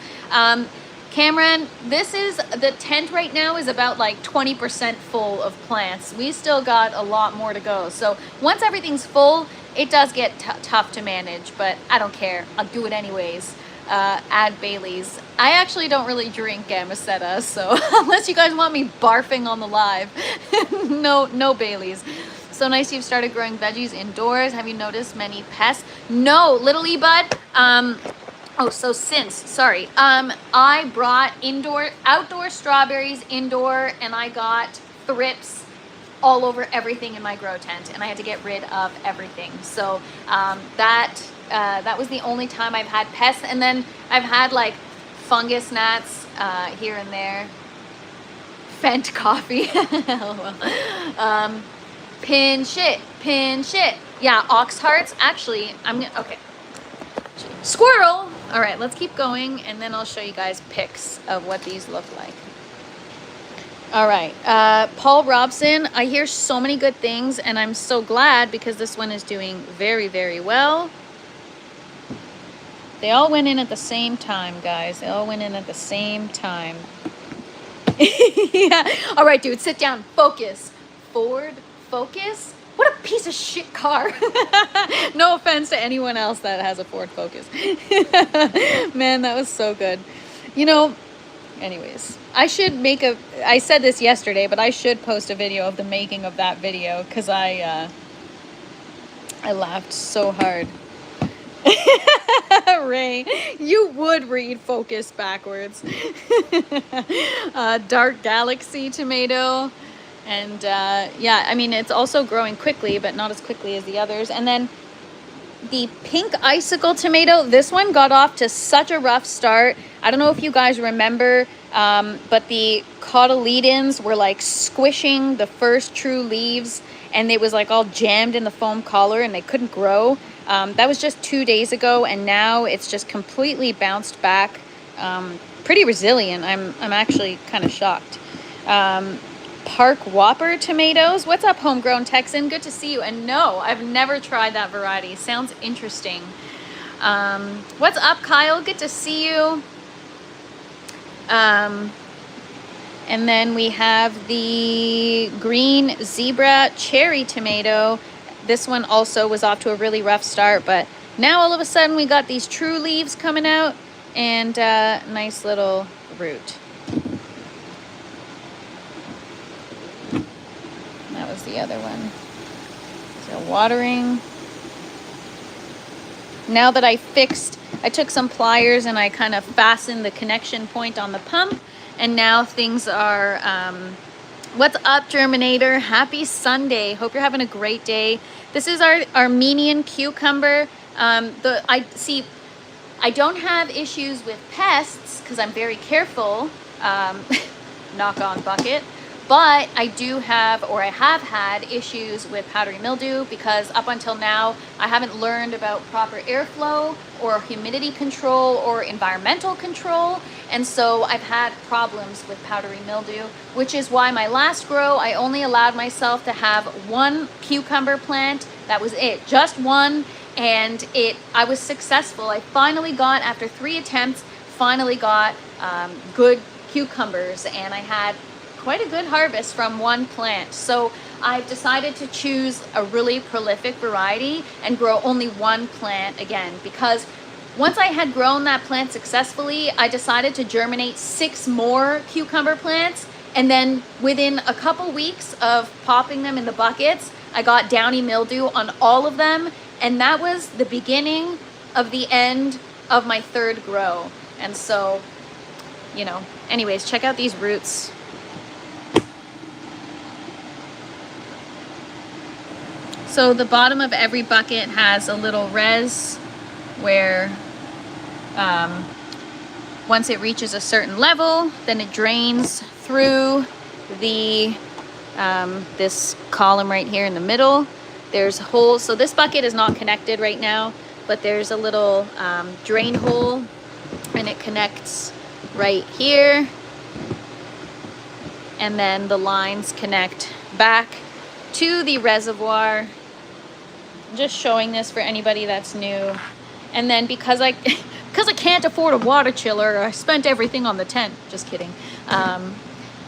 Cameron, this is the tent right now is about like 20% full of plants. We still got a lot more to go. So once everything's full, it does get tough to manage, but I don't care. I'll do it anyways. Add Bailey's. I actually don't really drink Gamacetta, so unless you guys want me barfing on the live, no Bailey's. So nice you've started growing veggies indoors. Have you noticed many pests? No, little E-Bud. I brought outdoor strawberries indoor, and I got thrips all over everything in my grow tent, and I had to get rid of everything. So that was the only time I've had pests, and then I've had like fungus gnats here and there. Fent coffee. Pinch it. Yeah, ox hearts. Actually, okay. Squirrel. All right, let's keep going, and then I'll show you guys pics of what these look like. All right, Paul Robson, I hear so many good things, and I'm so glad because this one is doing very, very well. They all went in at the same time, guys. They all went in at the same time. Yeah. All right, dude, sit down. Focus. Ford Focus? What a piece of shit car. No offense to anyone else that has a Ford Focus. Man, that was so good. You know, anyways, I said this yesterday, but I should post a video of the making of that video because I laughed so hard. Ray, you would read Focus backwards. Dark Galaxy tomato. And yeah, I mean, it's also growing quickly, but not as quickly as the others. And then the pink icicle tomato, this one got off to such a rough start. I don't know if you guys remember, but the cotyledons were like squishing the first true leaves, and it was like all jammed in the foam collar, and they couldn't grow. That was just 2 days ago, and now it's just completely bounced back. Pretty resilient. I'm actually kind of shocked. Park Whopper tomatoes. What's up, Homegrown Texan? Good to see you. And no, I've never tried that variety. Sounds interesting. What's up, Kyle? Good to see you. And then we have the green zebra cherry tomato. This one also was off to a really rough start, but now all of a sudden we got these true leaves coming out and nice little root. That was the other one. So watering. Now that I took some pliers and I kind of fastened the connection point on the pump, and now things are, what's up, Germinator? Happy Sunday. Hope you're having a great day. This is our Armenian cucumber. I don't have issues with pests because I'm very careful, knock on bucket. But I do have, or I have had issues with powdery mildew because up until now, I haven't learned about proper airflow or humidity control or environmental control. And so I've had problems with powdery mildew, which is why my last grow, I only allowed myself to have one cucumber plant. That was it, just one. And I was successful. I finally got, after 3 attempts, good cucumbers, and I had quite a good harvest from one plant. So I've decided to choose a really prolific variety and grow only one plant again, because once I had grown that plant successfully, I decided to germinate 6 more cucumber plants, and then within a couple weeks of popping them in the buckets, I got downy mildew on all of them, and that was the beginning of the end of my 3rd grow. And so, you know, anyways, check out these roots. So the bottom of every bucket has a little res where once it reaches a certain level, then it drains through the this column right here in the middle. There's holes. So this bucket is not connected right now, but there's a little drain hole, and it connects right here. And then the lines connect back to the reservoir. Just showing this for anybody that's new. And then because I can't afford a water chiller, I spent everything on the tent. Just kidding.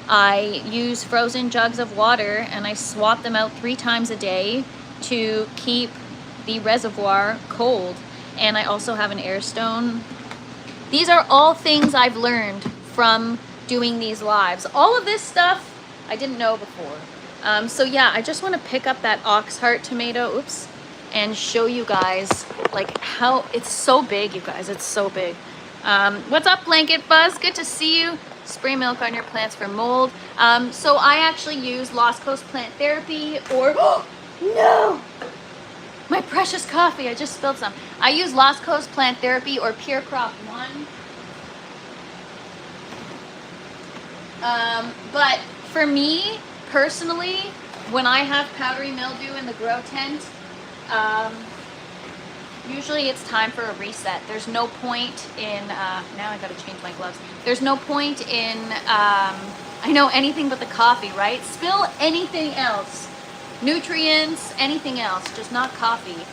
I use frozen jugs of water, and I swap them out 3 times a day to keep the reservoir cold. And I also have an air stone. These are all things I've learned from doing these lives. All of this stuff I didn't know before. So yeah, I just want to pick up that ox heart tomato, oops, and show you guys like how it's so big, you guys. It's so big. What's up, Blanket Buzz? Good to see you. Spray milk on your plants for mold. So I actually use Lost Coast Plant Therapy, or oh no, my precious coffee, I just spilled some. I use Lost Coast Plant Therapy or Pure Crop 1. But for me personally, when I have powdery mildew in the grow tent, usually it's time for a reset. There's no point in, now I gotta change my gloves. There's no point in, I know, anything but the coffee, right? Spill anything else. Nutrients, anything else, just not coffee.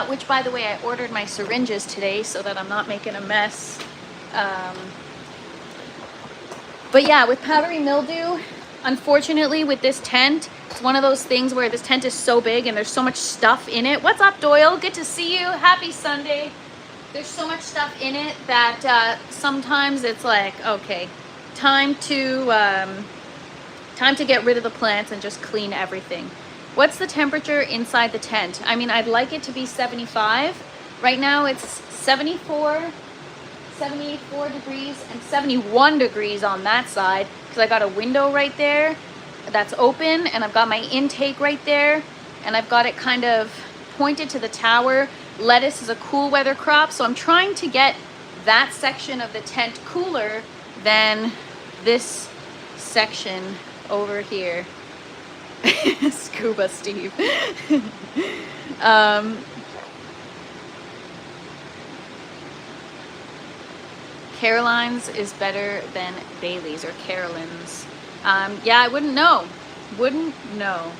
Which by the way, I ordered my syringes today so that I'm not making a mess. But yeah, with powdery mildew, unfortunately with this tent, it's one of those things where this tent is so big and there's so much stuff in it. What's up, Doyle? Good to see you. Happy Sunday. There's so much stuff in it that sometimes it's like, okay, time to get rid of the plants and just clean everything. What's the temperature inside the tent? I mean, I'd like it to be 75. Right now it's 74 degrees and 71 degrees on that side because I got a window right there that's open, and I've got my intake right there, and I've got it kind of pointed to the tower. Lettuce is a cool weather crop, so I'm trying to get that section of the tent cooler than this section over here. Scuba Steve. Caroline's is better than Bailey's or Carolyn's. Yeah, I wouldn't know. Wouldn't know.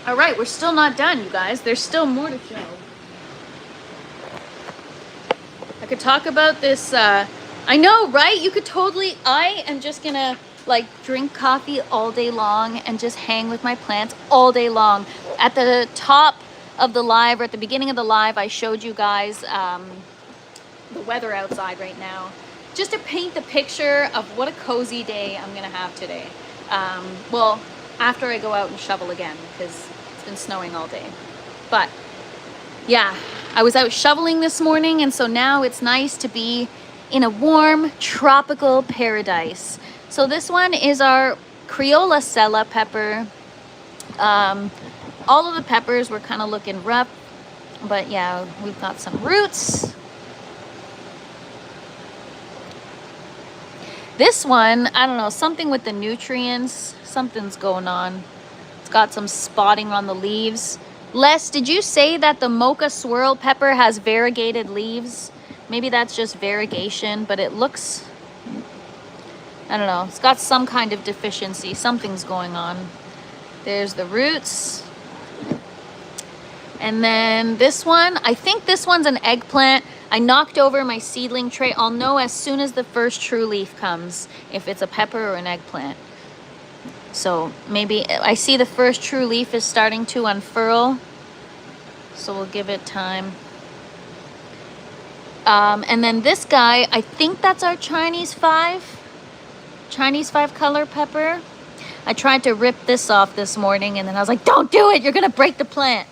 All right, we're still not done, you guys. There's still more to show. I could talk about this. I know, right? You could totally. I am just gonna like drink coffee all day long and just hang with my plants all day long. At the top of the live, or at the beginning of the live, I showed you guys the weather outside right now, just to paint the picture of what a cozy day I'm gonna have today. Well, after I go out and shovel again, because it's been snowing all day. But yeah, I was out shoveling this morning, and so now it's nice to be in a warm tropical paradise. So this one is our Criolla Sella pepper. All of the peppers were kind of looking rough, but yeah, we've got some roots. This one, I don't know, something with the nutrients, something's going on. It's got some spotting on the leaves. Les, did you say that the mocha swirl pepper has variegated leaves? Maybe that's just variegation, but it looks, I don't know, it's got some kind of deficiency. Something's going on. There's the roots. And then this one, I think this one's an eggplant. I knocked over my seedling tray. I'll know as soon as the first true leaf comes if it's a pepper or an eggplant. So maybe, I see the first true leaf is starting to unfurl. So we'll give it time. And then this guy, I think that's our Chinese 5 color pepper. I tried to rip this off this morning, and then I was like, don't do it, you're gonna break the plant.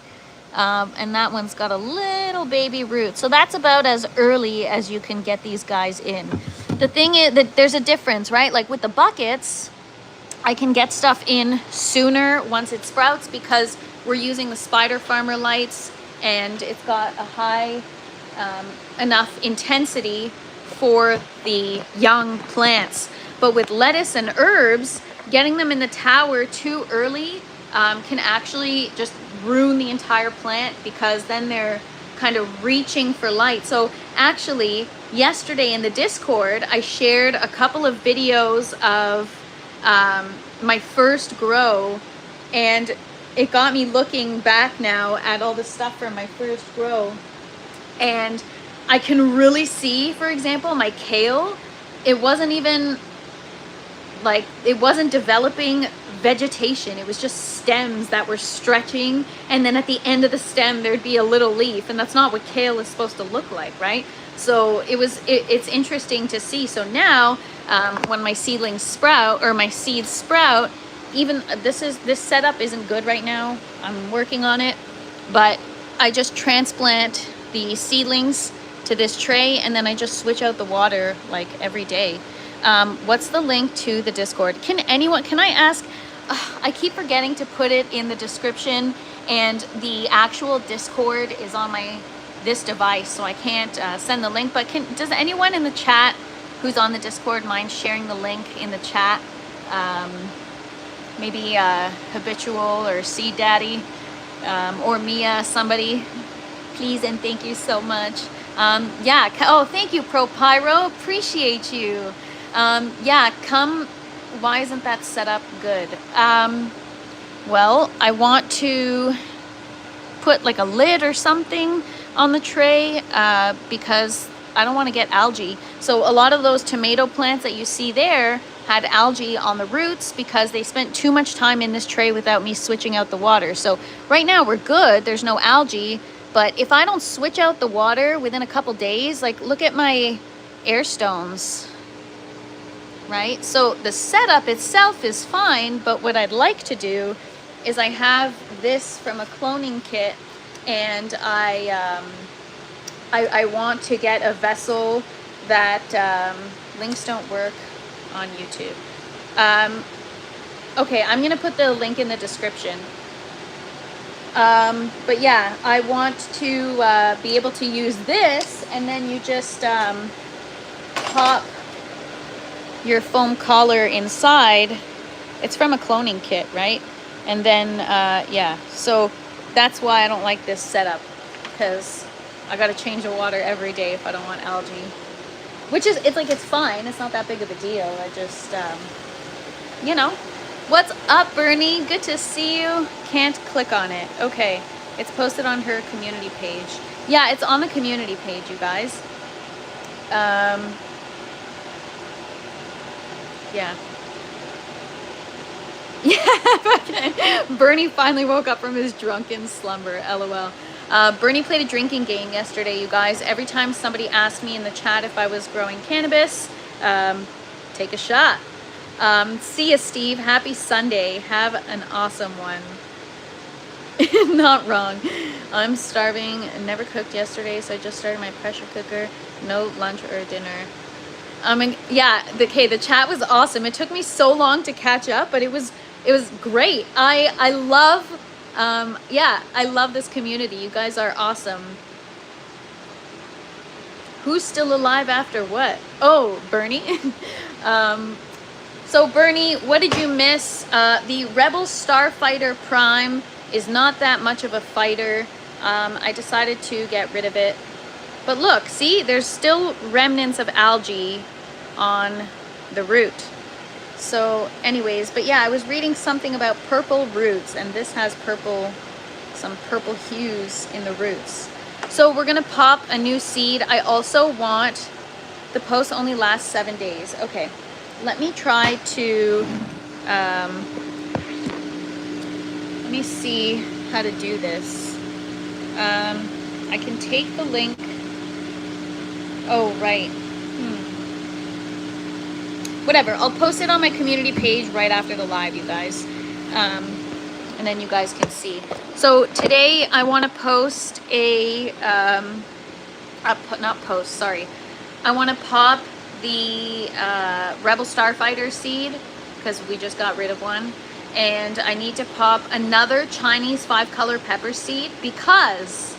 And that one's got a little baby root. So that's about as early as you can get these guys in. The thing is that there's a difference, right? Like with the buckets, I can get stuff in sooner once it sprouts because we're using the Spider Farmer lights, and it's got a high enough intensity for the young plants. But with lettuce and herbs, getting them in the tower too early can actually just ruin the entire plant, because then they're kind of reaching for light. So actually yesterday in the Discord, I shared a couple of videos of my first grow, and it got me looking back now at all the stuff from my first grow, and I can really see, for example, my kale, it wasn't even like, it wasn't developing vegetation. It was just stems that were stretching, and then at the end of the stem there'd be a little leaf, and that's not what kale is supposed to look like, right? So it's interesting to see. So now when my seedlings sprout, or my seeds sprout, even this setup isn't good right now. I'm working on it, but I just transplant the seedlings to this tray, and then I just switch out the water like every day. What's the link to the Discord? Can I ask, I keep forgetting to put it in the description, and the actual Discord is on this device, so I can't send the link, but does anyone in the chat who's on the Discord mind sharing the link in the chat? Maybe Habitual or Seed Daddy, or Mia, somebody, please and thank you so much. Yeah, oh, thank you, Pro Pyro, appreciate you. Yeah, come. Why isn't that set up good? Well, I want to put like a lid or something on the tray because I don't want to get algae. So a lot of those tomato plants that you see there had algae on the roots because they spent too much time in this tray without me switching out the water. So right now we're good, there's no algae, but if I don't switch out the water within a couple days, like look at my air stones, right? So the setup itself is fine, but what I'd like to do is I have this from a cloning kit, and I want to get a vessel that links don't work on YouTube. Okay, I'm gonna put the link in the description. But yeah, I want to be able to use this, and then you just pop your foam collar inside. It's from a cloning kit, right? And then, yeah, so that's why I don't like this setup, because I got to change the water every day if I don't want algae. Which is, it's like, it's fine. It's not that big of a deal. I just, you know. What's up, Bernie? Good to see you. Can't click on it. Okay. It's posted on her community page. Yeah, it's on the community page, you guys. Yeah. Yeah, Bernie finally woke up from his drunken slumber, lol. Bernie played a drinking game yesterday, you guys. Every time somebody asked me in the chat if I was growing cannabis, take a shot. See ya, Steve. Happy Sunday. Have an awesome one. Not wrong. I'm starving. Never cooked yesterday, so I just started my pressure cooker. No lunch or dinner. Yeah, the chat was awesome. It took me so long to catch up, but it was great. I love, yeah, I love this community. You guys are awesome. Who's still alive after what? Oh, Bernie. So Bernie, what did you miss? The Rebel Starfighter Prime is not that much of a fighter. I decided to get rid of it. But look, see, there's still remnants of algae on the root. So anyways, but yeah, I was reading something about purple roots, and this has some purple hues in the roots. So we're gonna pop a new seed. I also want, the post only lasts 7 days. Okay, let me try to, let me see how to do this. I can take the link. Oh, right. Whatever, I'll post it on my community page right after the live, you guys. And then you guys can see. So today I want to post I want to pop the Rebel Starfighter seed, because we just got rid of one. And I need to pop another Chinese 5-color pepper seed, because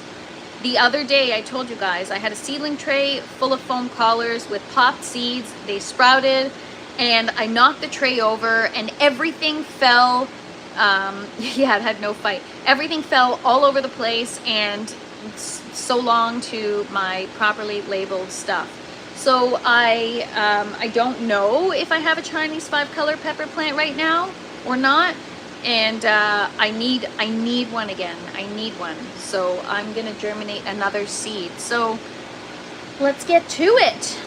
the other day I told you guys I had a seedling tray full of foam collars with popped seeds. They sprouted, and I knocked the tray over, and everything fell. Yeah, it had no fight. Everything fell all over the place, and so long to my properly labeled stuff. So I don't know if I have a Chinese 5-color pepper plant right now or not, and I need one again. I need one. So I'm gonna germinate another seed. So let's get to it.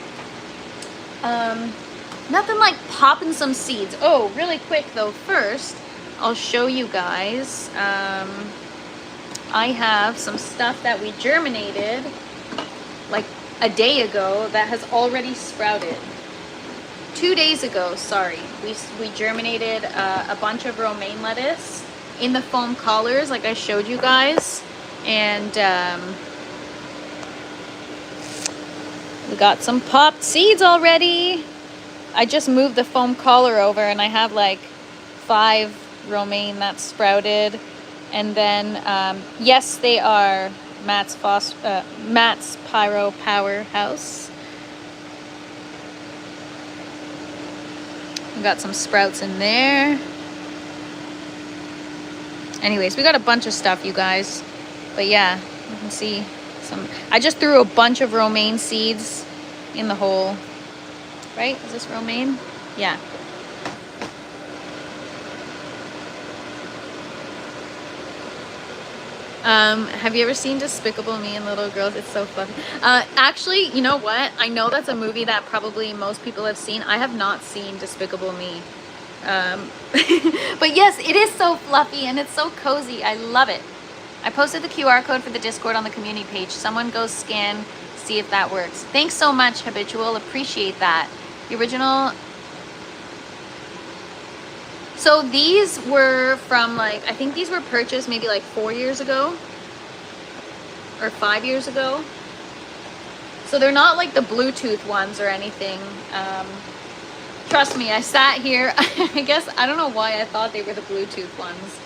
Nothing like popping some seeds. Oh, really quick though, first I'll show you guys. I have some stuff that we germinated like a day ago that has already sprouted. 2 days ago, sorry, we germinated a bunch of romaine lettuce in the foam collars like I showed you guys, and we got some popped seeds already. I just moved the foam collar over, and I have like 5 romaine that sprouted. And then yes, they are Matt's Pyro Powerhouse. We got some sprouts in there. Anyways, we got a bunch of stuff, you guys. But yeah, you can see some. I just threw a bunch of romaine seeds in the hole. Right? Is this romaine? Yeah. Have you ever seen Despicable Me and Little Girls? It's so fluffy. Actually, you know what? I know that's a movie that probably most people have seen. I have not seen Despicable Me. But yes, it is so fluffy and it's so cozy. I love it. I posted the QR code for the Discord on the community page. Someone go scan, see if that works. Thanks so much, Habitual. Appreciate that. The original. So these were from like, I think these were purchased maybe like 4 years ago or 5 years ago. So they're not like the Bluetooth ones or anything. Trust me, I sat here, I guess, I don't know why I thought they were the Bluetooth ones.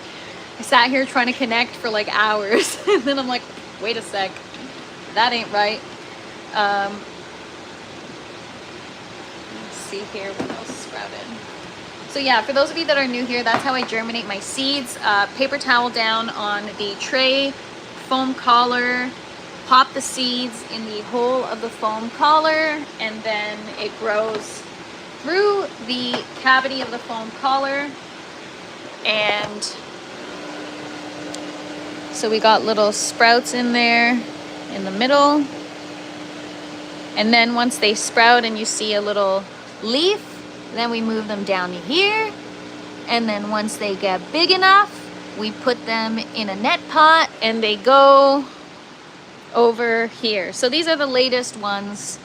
I sat here trying to connect for like hours, and then I'm like, wait a sec, that ain't right. Let's see here, what else sprouted. So yeah, for those of you that are new here, that's how I germinate my seeds. Paper towel down on the tray, foam collar, pop the seeds in the hole of the foam collar, and then it grows through the cavity of the foam collar. And so we got little sprouts in there in the middle. And then once they sprout and you see a little leaf, then we move them down to here. And then once they get big enough, we put them in a net pot and they go over here. So these are the latest ones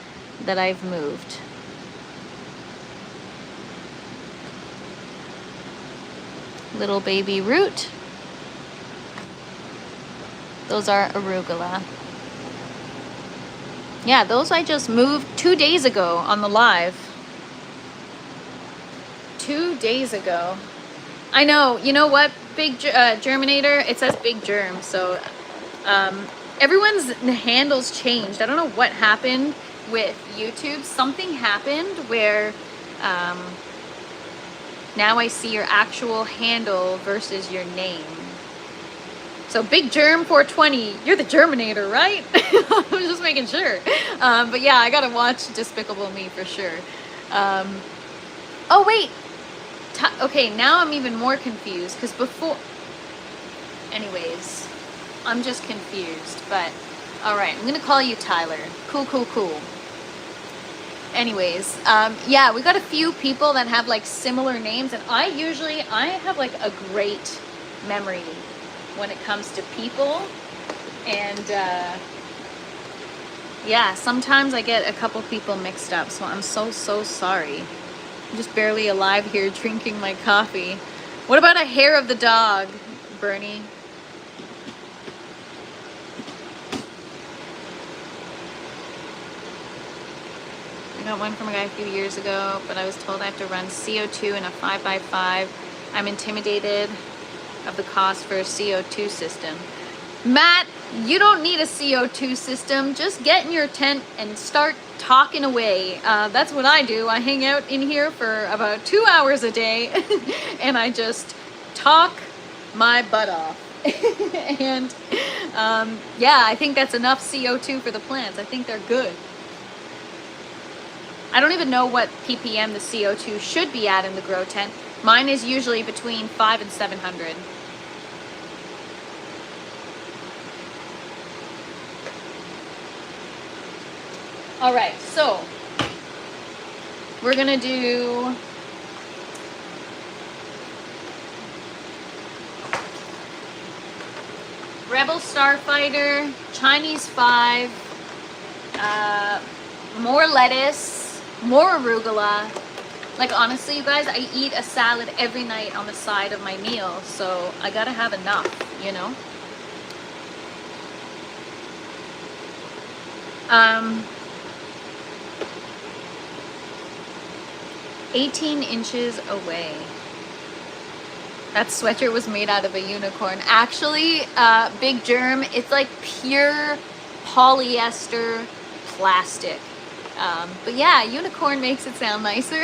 that I've moved. Little baby root. Those are arugula. Yeah, those I just moved 2 days ago on the live. 2 days ago. I know, you know what? Big germinator, it says big germ. So everyone's handles changed. I don't know what happened with YouTube. Something happened where now I see your actual handle versus your name. So Big Germ 420, you're the Germinator, right? I was just making sure. But yeah, I gotta watch Despicable Me for sure. Oh wait, okay, now I'm even more confused because before, anyways, I'm just confused. But all right, I'm gonna call you Tyler. Cool, cool, cool. Anyways, yeah, we got a few people that have like similar names, and I have like a great memory when it comes to people. And yeah, sometimes I get a couple people mixed up, so I'm so sorry. I'm just barely alive here drinking my coffee. What about a hair of the dog, Bernie? I got one from a guy a few years ago, but I was told I have to run CO2 in a 5x5. I'm intimidated of the cost for a CO2 system. Matt, you don't need a CO2 system. Just get in your tent and start talking away. That's what I do. I hang out in here for about 2 hours a day and I just talk my butt off. And yeah, I think that's enough CO2 for the plants. I think they're good. I don't even know what ppm the CO2 should be at in the grow tent. Mine is usually between 500 and 700. All right, so we're gonna do Rebel Starfighter, Chinese 5, more lettuce, more arugula. Like honestly, you guys, I eat a salad every night on the side of my meal, so I gotta have enough, you know? 18 inches away. That sweatshirt was made out of a unicorn. Actually, Big Germ, it's like pure polyester plastic. But yeah, unicorn makes it sound nicer.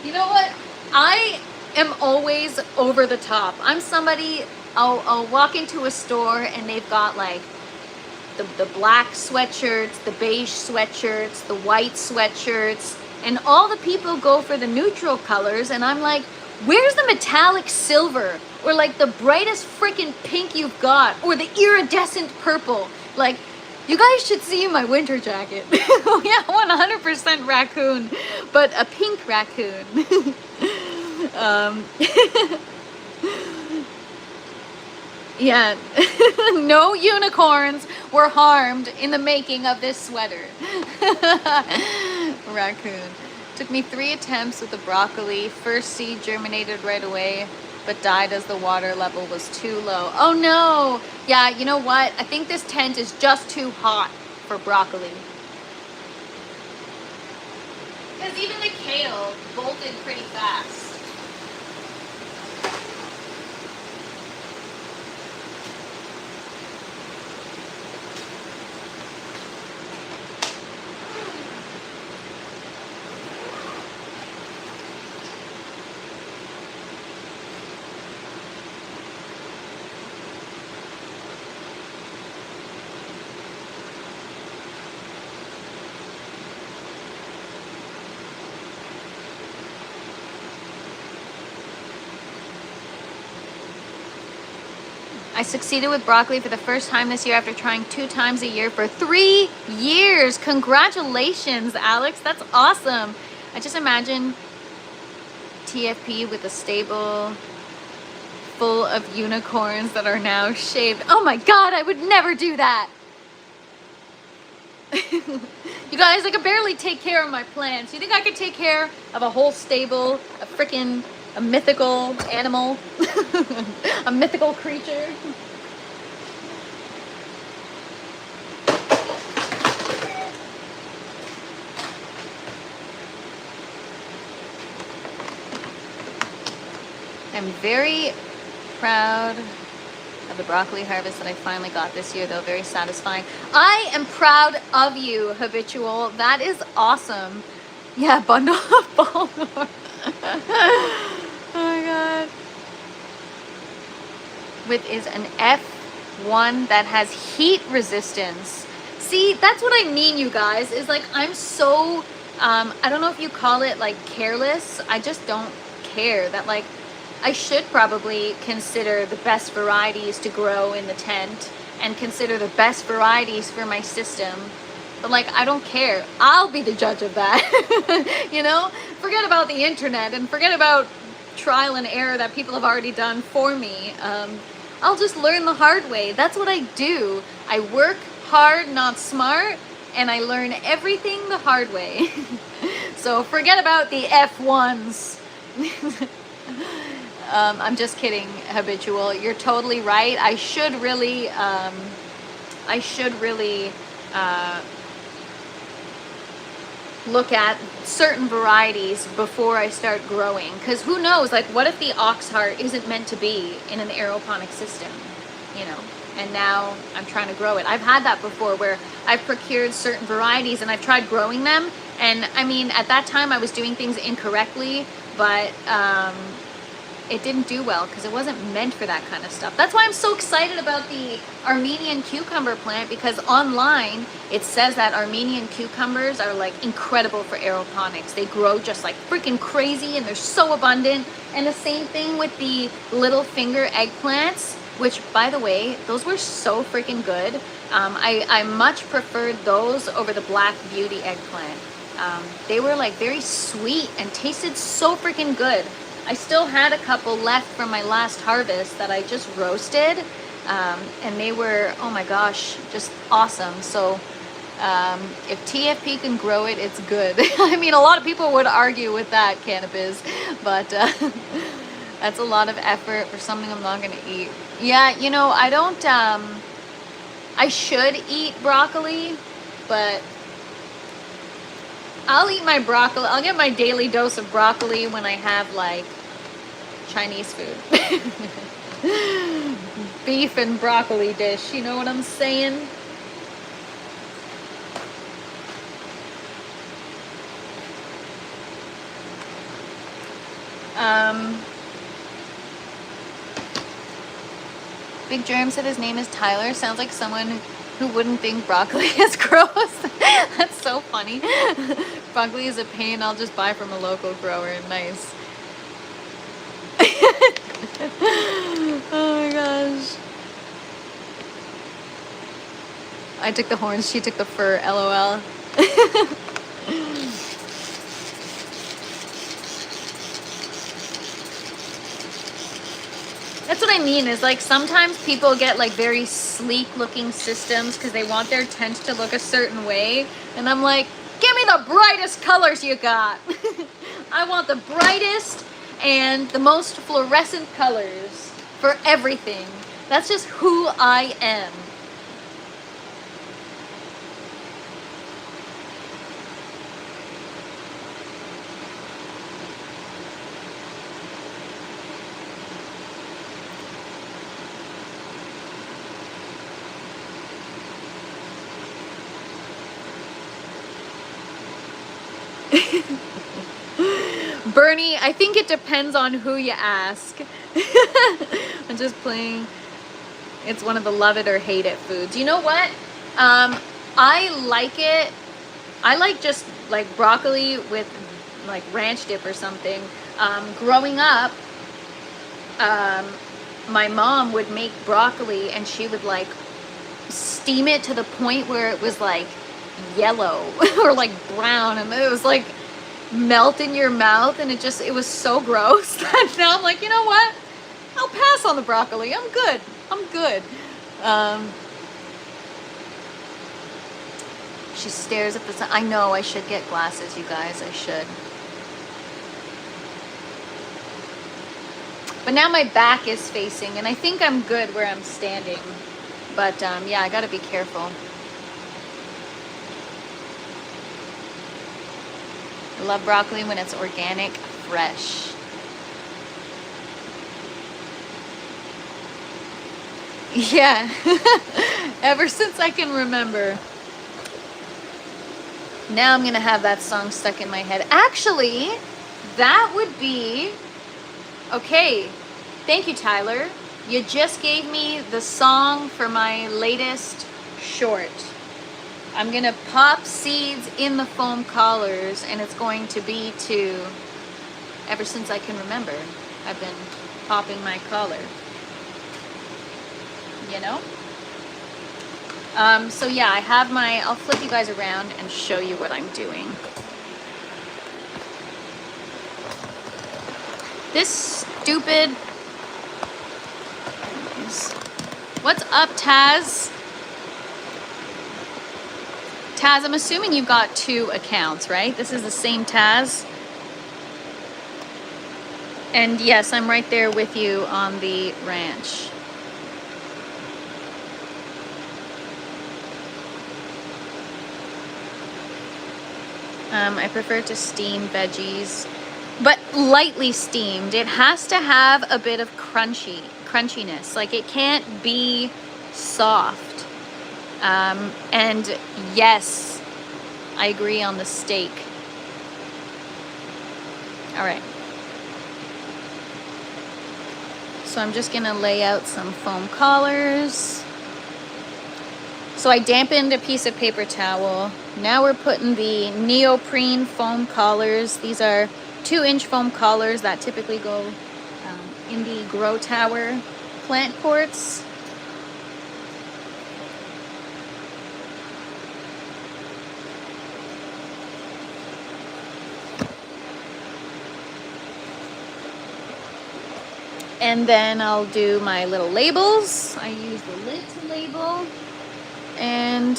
You know what? I am always over the top. I'm somebody, I'll walk into a store and they've got like the black sweatshirts, the beige sweatshirts, the white sweatshirts, and all the people go for the neutral colors, and I'm like, where's the metallic silver? Or like the brightest freaking pink you've got, or the iridescent purple? Like, you guys should see my winter jacket. Yeah, 100% raccoon, but a pink raccoon. Yeah, no unicorns were harmed in the making of this sweater. Raccoon. Took me 3 attempts with the broccoli. First seed germinated right away, but died as the water level was too low. Oh no! Yeah, you know what? I think this tent is just too hot for broccoli. Because even the kale bolted pretty fast. succeeded with broccoli for the first time this year after trying 2 times a year for 3 years. Congratulations, Alex. That's awesome. I just imagine TFP with a stable full of unicorns that are now shaved. Oh my God, I would never do that. You guys, I could barely take care of my plants. You think I could take care of a whole stable, a mythical animal, a mythical creature? I'm very proud of the broccoli harvest that I finally got this year, though. Very satisfying. I am proud of you, Habitual. That is awesome. Yeah, bundle of Balnor. Oh my God. With is an F1 that has heat resistance. See, that's what I mean, you guys, is like, I'm so, I don't know if you call it like careless. I just don't care that, like, I should probably consider the best varieties to grow in the tent and consider the best varieties for my system. But like, I don't care. I'll be the judge of that. You know, forget about the internet and forget about trial and error that people have already done for me. I'll just learn the hard way. That's what I do. I work hard, not smart, and I learn everything the hard way. So forget about the F1s. I'm just kidding, Habitual. You're totally right. I should really look at certain varieties before I start growing. Because who knows, like, what if the ox heart isn't meant to be in an aeroponic system, you know? And now I'm trying to grow it. I've had that before where I've procured certain varieties and I've tried growing them. And I mean, at that time I was doing things incorrectly, but it didn't do well because it wasn't meant for that kind of stuff. That's why I'm so excited about the Armenian cucumber plant, because online it says that Armenian cucumbers are like incredible for aeroponics. They grow just like freaking crazy and they're so abundant. And the same thing with the little finger eggplants, which, by the way, those were so freaking good. I much preferred those over the Black Beauty eggplant. They were like very sweet and tasted so freaking good. I still had a couple left from my last harvest that I just roasted, and they were, oh my gosh, just awesome. So if TFP can grow it, it's good. I mean, a lot of people would argue with that, Cannabis, but that's a lot of effort for something I'm not going to eat. Yeah, you know, I don't, I should eat broccoli, but I'll eat my broccoli. I'll get my daily dose of broccoli when I have like Chinese food. Beef and broccoli dish, you know what I'm saying? Big Germ said his name is Tyler. Sounds like someone who wouldn't think broccoli is gross. That's so funny. Broccoli is a pain. I'll just buy from a local grower. Nice. Oh my gosh. I took the horns, she took the fur. LOL. That's what I mean, is like sometimes people get like very sleek looking systems because they want their tent to look a certain way. And I'm like, give me the brightest colors you got. I want the brightest and the most fluorescent colors for everything. That's just who I am. Bernie, I think it depends on who you ask. I'm just playing. It's one of the love it or hate it foods. You know what? I like it. I like just like broccoli with like ranch dip or something. Growing up, my mom would make broccoli and she would like steam it to the point where it was like yellow or like brown, and it was like melt in your mouth, and it was so gross that now I'm like, you know what? I'll pass on the broccoli. I'm good. I'm good. She stares at the sun. I know I should get glasses, you guys. I should. But now my back is facing, and I think I'm good where I'm standing. But yeah, I gotta be careful. I love broccoli when it's organic, fresh. Yeah, ever since I can remember. Now I'm gonna have that song stuck in my head. Actually, that would be, okay, thank you, Tyler. You just gave me the song for my latest short. I'm gonna pop seeds in the foam collars, and it's going to be to Ever Since I Can Remember. I've been popping my collar, you know? So yeah, I have I'll flip you guys around and show you what I'm doing. This stupid, what's up, Taz? Taz, I'm assuming you've got 2 accounts, right? This is the same Taz. And yes, I'm right there with you on the ranch. I prefer to steam veggies, but lightly steamed. It has to have a bit of crunchiness. Like, it can't be soft. And yes, I agree on the steak. All right. So I'm just gonna lay out some foam collars. So I dampened a piece of paper towel. Now we're putting the neoprene foam collars. These are 2-inch foam collars that typically go in the Grow Tower plant pots. And then I'll do my little labels. I use the lid to label. And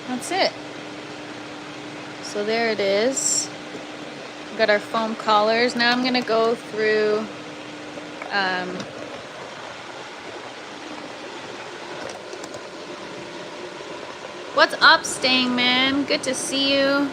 that's it. So there it is. We've got our foam collars. Now I'm gonna go through what's up, Staying Man? Good to see you.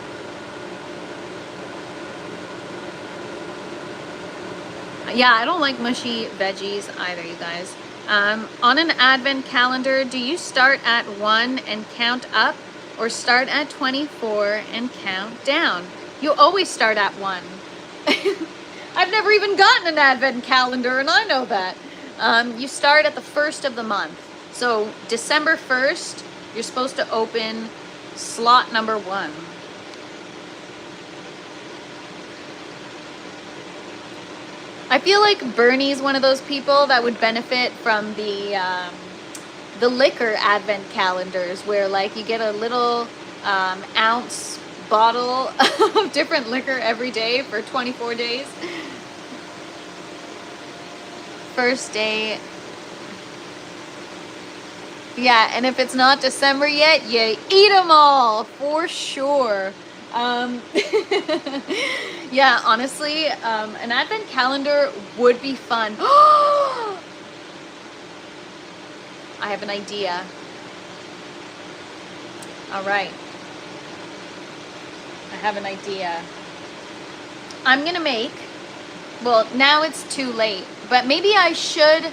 Yeah, I don't like mushy veggies either, you guys. On an advent calendar, do you start at 1 and count up, or start at 24 and count down? You always start at 1. I've never even gotten an advent calendar, and I know that. You start at the 1st of the month. So December 1st, you're supposed to open slot number 1. I feel like Bernie's one of those people that would benefit from the liquor advent calendars, where like you get a little ounce bottle of different liquor every day for 24 days. First day. Yeah, and if it's not December yet, you eat them all for sure. Yeah, honestly, an advent calendar would be fun. I have an idea. All right. I have an idea. I'm gonna make, well, now it's too late, but maybe I should,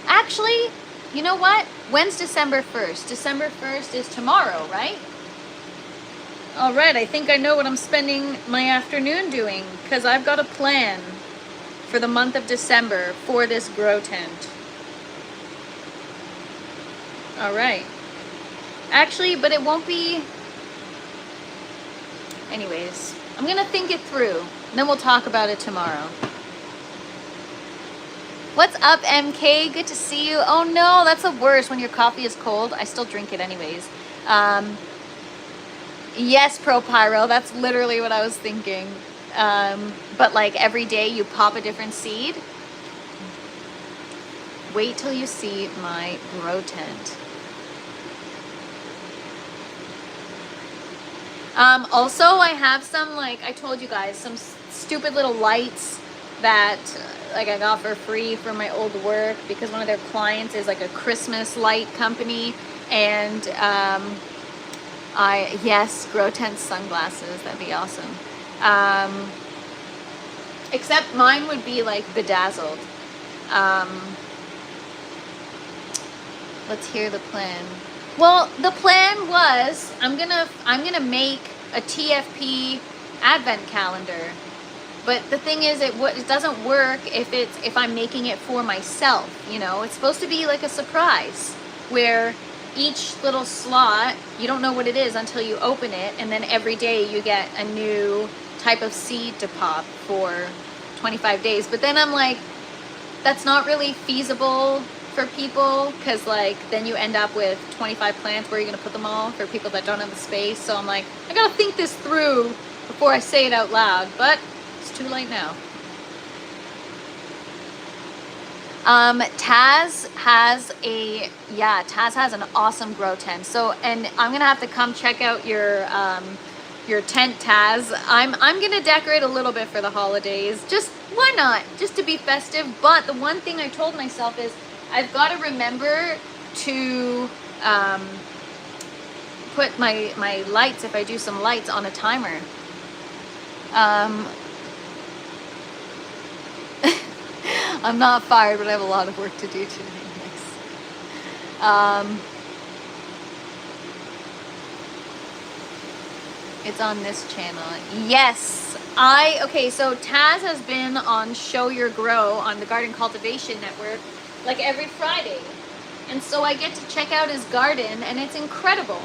actually, you know what? When's December 1st? December 1st is tomorrow, right? All right, I think I know what I'm spending my afternoon doing, because I've got a plan for the month of December for this grow tent. All right. Actually, but it won't be... Anyways, I'm going to think it through, and then we'll talk about it tomorrow. What's up, MK? Good to see you. Oh no, that's the worst when your coffee is cold. I still drink it anyways. Yes, Pro Pyro, that's literally what I was thinking. But like every day you pop a different seed. Wait till you see my grow tent. Also, I have some, like I told you guys, some stupid little lights that like I got for free from my old work because one of their clients is like a Christmas light company, and yes, grow tent sunglasses, that'd be awesome. Except mine would be like bedazzled. Let's hear the plan. Well, the plan was I'm gonna make a TFP advent calendar, but the thing is, it doesn't work if I'm making it for myself. You know, it's supposed to be like a surprise where each little slot, you don't know what it is until you open it, and then every day you get a new type of seed to pop for 25 days. But then I'm like, that's not really feasible for people, because like then you end up with 25 plants. Where are you going to put them all for people that don't have the space? So I'm like, I gotta think this through before I say it out loud, but it's too late now. Taz has an awesome grow tent. So, and I'm gonna have to come check out your tent, Taz. I'm gonna decorate a little bit for the holidays. Just why not? Just to be festive. But the one thing I told myself is I've got to remember to put my lights, if I do some lights, on a timer. I'm not fired, but I have a lot of work to do today. It's on this channel. Yes. Okay, so Taz has been on Show Your Grow on the Garden Cultivation Network like every Friday. And so I get to check out his garden, and it's incredible.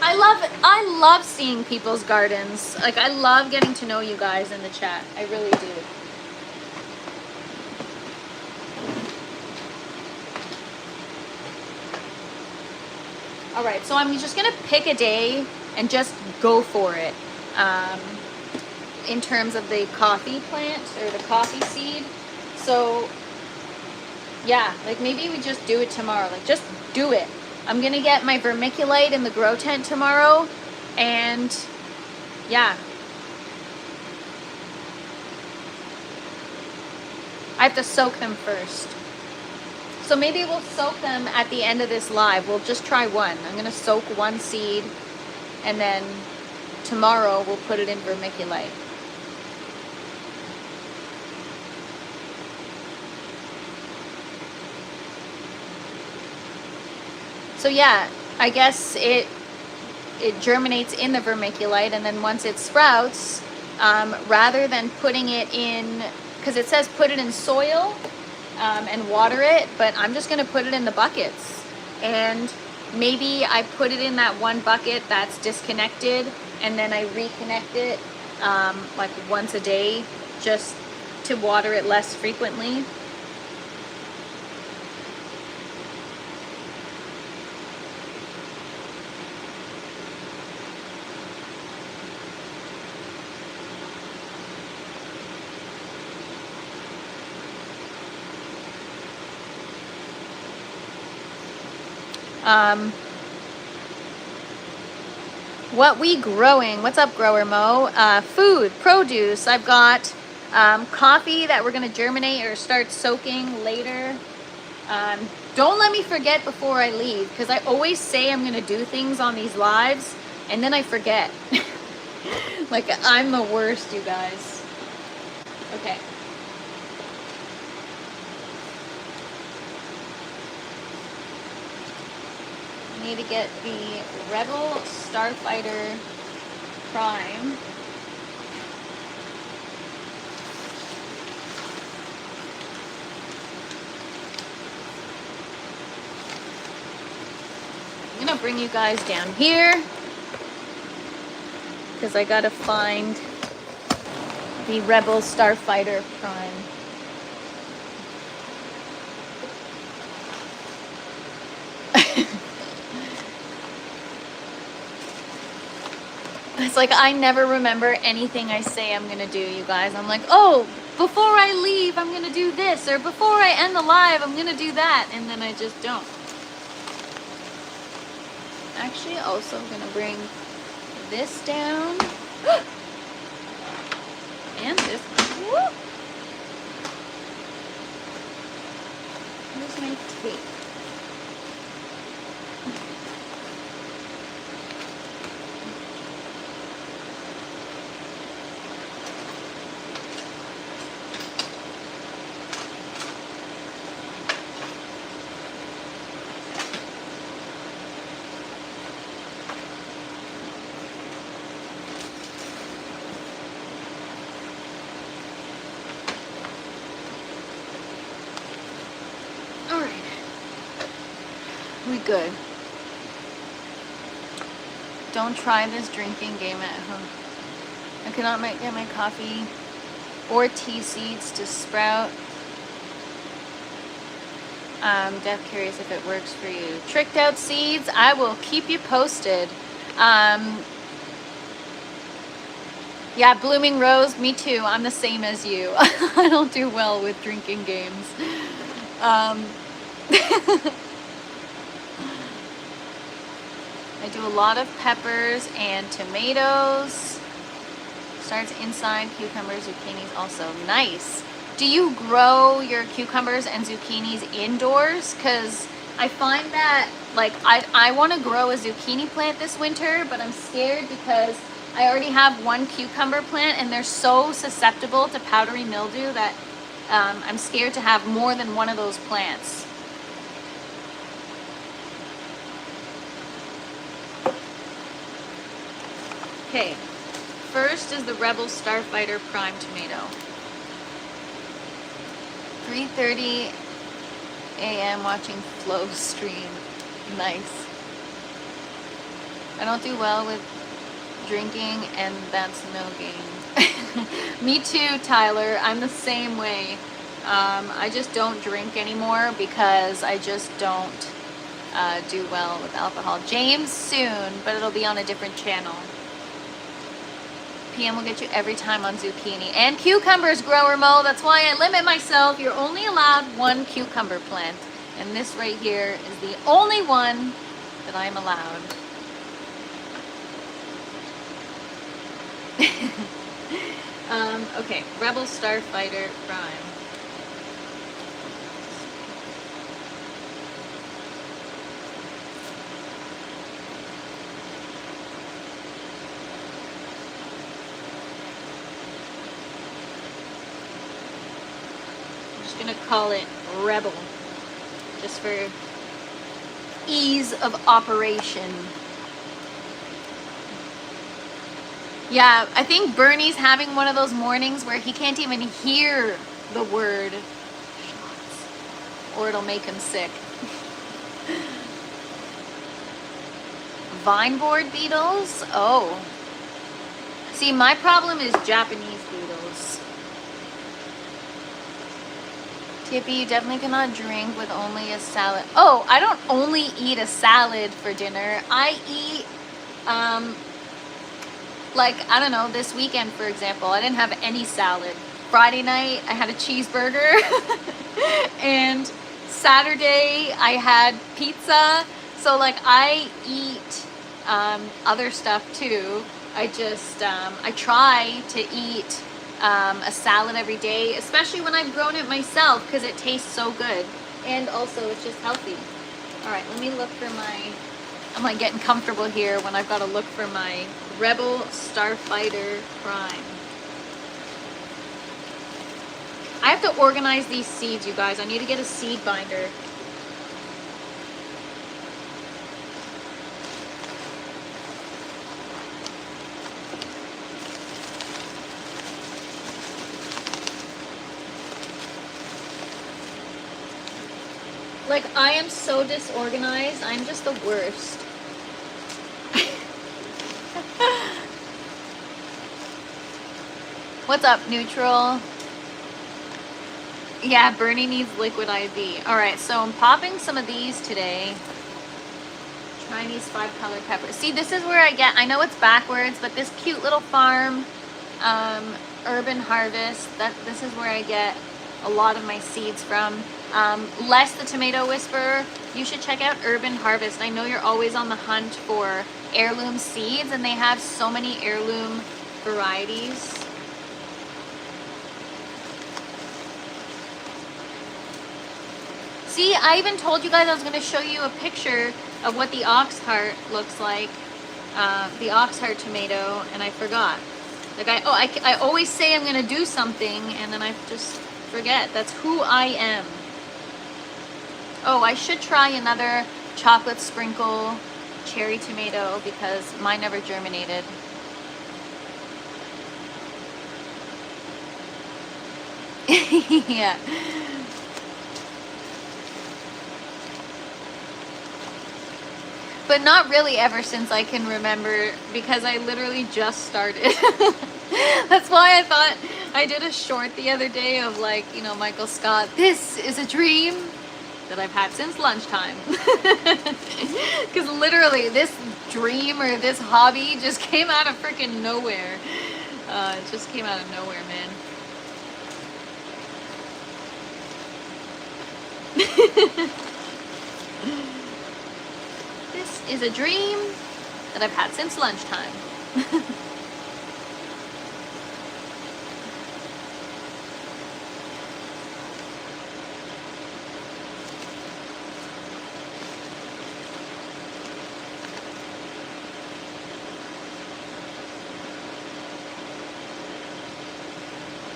I love seeing people's gardens. Like, I love getting to know you guys in the chat. I really do. All right, so I'm just gonna pick a day and just go for it. In terms of the coffee plant or the coffee seed. So yeah, like maybe we just do it tomorrow. Like, just do it. I'm gonna get my vermiculite in the grow tent tomorrow, and yeah. I have to soak them first. So maybe we'll soak them at the end of this live. We'll just try one. I'm gonna soak one seed, and then tomorrow we'll put it in vermiculite. So yeah, I guess it germinates in the vermiculite, and then once it sprouts, rather than putting it in, because it says put it in soil and water it, but I'm just going to put it in the buckets. And maybe I put it in that one bucket that's disconnected, and then I reconnect it like once a day, just to water it less frequently. What we growing? What's up, Grower Mo? Food, produce. I've got coffee that we're gonna germinate or start soaking later. Don't let me forget before I leave, because I always say I'm gonna do things on these lives and then I forget. Like, I'm the worst, you guys. Okay. Need to get the Rebel Starfighter Prime. I'm gonna bring you guys down here because I gotta find The Rebel Starfighter Prime. It's like I never remember anything I say I'm gonna do, you guys. I'm like, oh, before I leave, I'm gonna do this, or before I end the live, I'm gonna do that, and then I just don't. Actually, also gonna bring this down, and this. Woo! Here's my tape. We good. Don't try this drinking game at home. I cannot get my coffee or tea seeds to sprout. Deaf curious if it works for you. Tricked out seeds, I will keep you posted. Yeah, Blooming Rose, me too. I'm the same as you. I don't do well with drinking games. I do a lot of peppers and tomatoes. Starts inside, cucumbers, zucchinis also. Nice. Do you grow your cucumbers and zucchinis indoors? Because I find that, like, I want to grow a zucchini plant this winter, but I'm scared because I already have one cucumber plant and they're so susceptible to powdery mildew that I'm scared to have more than one of those plants. Okay, first is the Rebel Starfighter Prime Tomato. 3:30 a.m. watching Flow stream. Nice. I don't do well with drinking, and that's no game. Me too, Tyler. I'm the same way. I just don't drink anymore because I just don't do well with alcohol. James soon, but it'll be on a different channel. PM will get you every time on zucchini and cucumbers, Grower Mo. That's why I limit myself. You're only allowed one cucumber plant, and this right here is the only one that I'm allowed. Okay, Rebel Starfighter Prime. Gonna call it Rebel just for ease of operation. Yeah, I think Bernie's having one of those mornings where he can't even hear the word shots, or it'll make him sick. Vine board beetles? Oh. See, my problem is Japanese beetles. Tippy, you definitely cannot drink with only a salad. Oh, I don't only eat a salad for dinner. I eat, like, I don't know, this weekend, for example, I didn't have any salad. Friday night, I had a cheeseburger. And Saturday, I had pizza. So, like, I eat other stuff, too. I just, I try to eat a salad every day, especially when I've grown it myself, because it tastes so good, and also it's just healthy. All right, let me look for my, I'm like getting comfortable here when I've got to look for my Rebel Starfighter Prime. I have to organize these seeds, you guys. I need to get a seed binder. Like, I am so disorganized. I'm just the worst. What's up, neutral? Yeah, Bernie needs liquid IV. All right, so I'm popping some of these today. Chinese 5-color pepper. See, this is where I know it's backwards, but this cute little farm, Urban Harvest, this is where I get a lot of my seeds from. Les the Tomato Whisperer, you should check out Urban Harvest. I know you're always on the hunt for heirloom seeds, and they have so many heirloom varieties. See, I even told you guys I was going to show you a picture of what the ox heart looks like, the ox heart tomato, and I forgot. Like I always say I'm going to do something, and then I just forget. That's who I am. Oh, I should try another chocolate sprinkle cherry tomato because mine never germinated. Yeah. But not really ever since I can remember, because I literally just started. That's why I thought I did a short the other day of, like, you know, Michael Scott, this is a dream that I've had since lunchtime. Because literally this dream or this hobby just came out of freaking nowhere. It just came out of nowhere, man. This is a dream that I've had since lunchtime.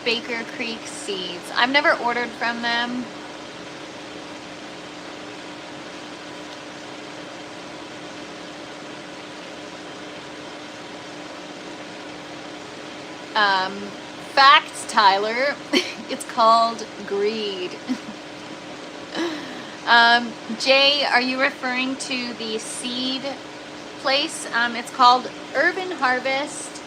Baker Creek seeds. I've never ordered from them. Facts, Tyler. It's called greed. Jay, are you referring to the seed place? It's called Urban Harvest.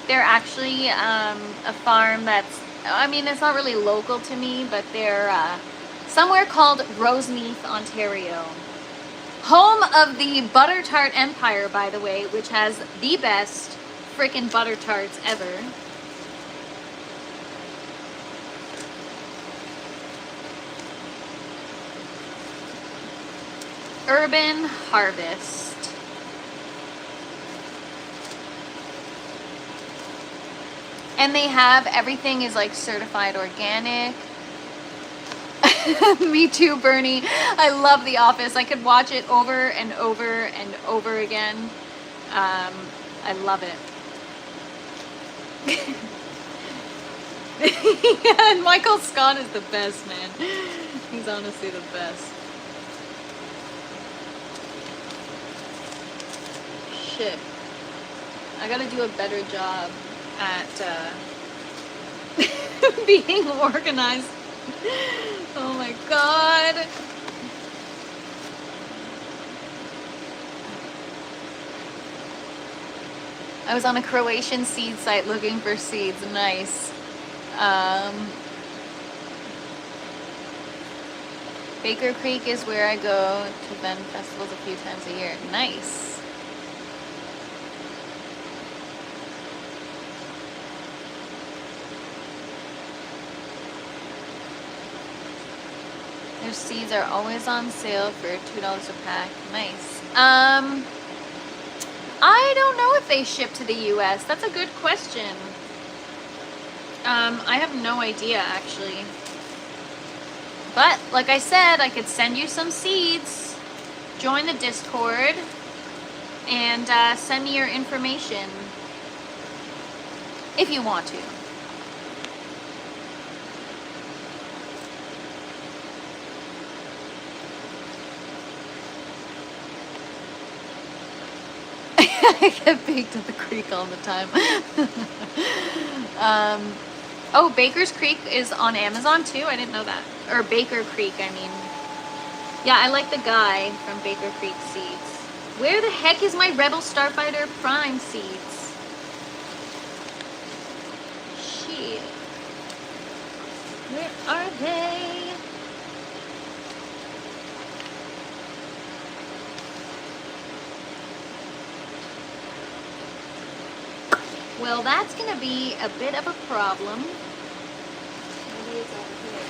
They're actually a farm that's, I mean, it's not really local to me, but they're somewhere called Roseneath, Ontario. Home of the butter tart empire, by the way, which has the best freaking butter tarts ever. Urban Harvest. And they have, everything is like certified organic. Me too, Bernie. I love The Office. I could watch it over and over and over again. I love it. Yeah, and Michael Scott is the best, man. He's honestly the best. Shit. I gotta do a better job at being organized. Oh my god. I was on a Croatian seed site looking for seeds. Nice. Baker Creek is where I go to Bend festivals a few times a year. Nice. Their seeds are always on sale for $2 a pack. Nice. I don't know if they ship to the US. That's a good question. I have no idea, actually. But, like I said, I could send you some seeds. Join the Discord. And send me your information. If you want to. I get baked at the creek all the time. Oh, Baker's Creek is on Amazon too? I didn't know that. Or Baker Creek, I mean. Yeah, I like the guy from Baker Creek Seeds. Where the heck is my Rebel Starfighter Prime seeds? Where are they? Well, that's going to be a bit of a problem. Maybe it's over here.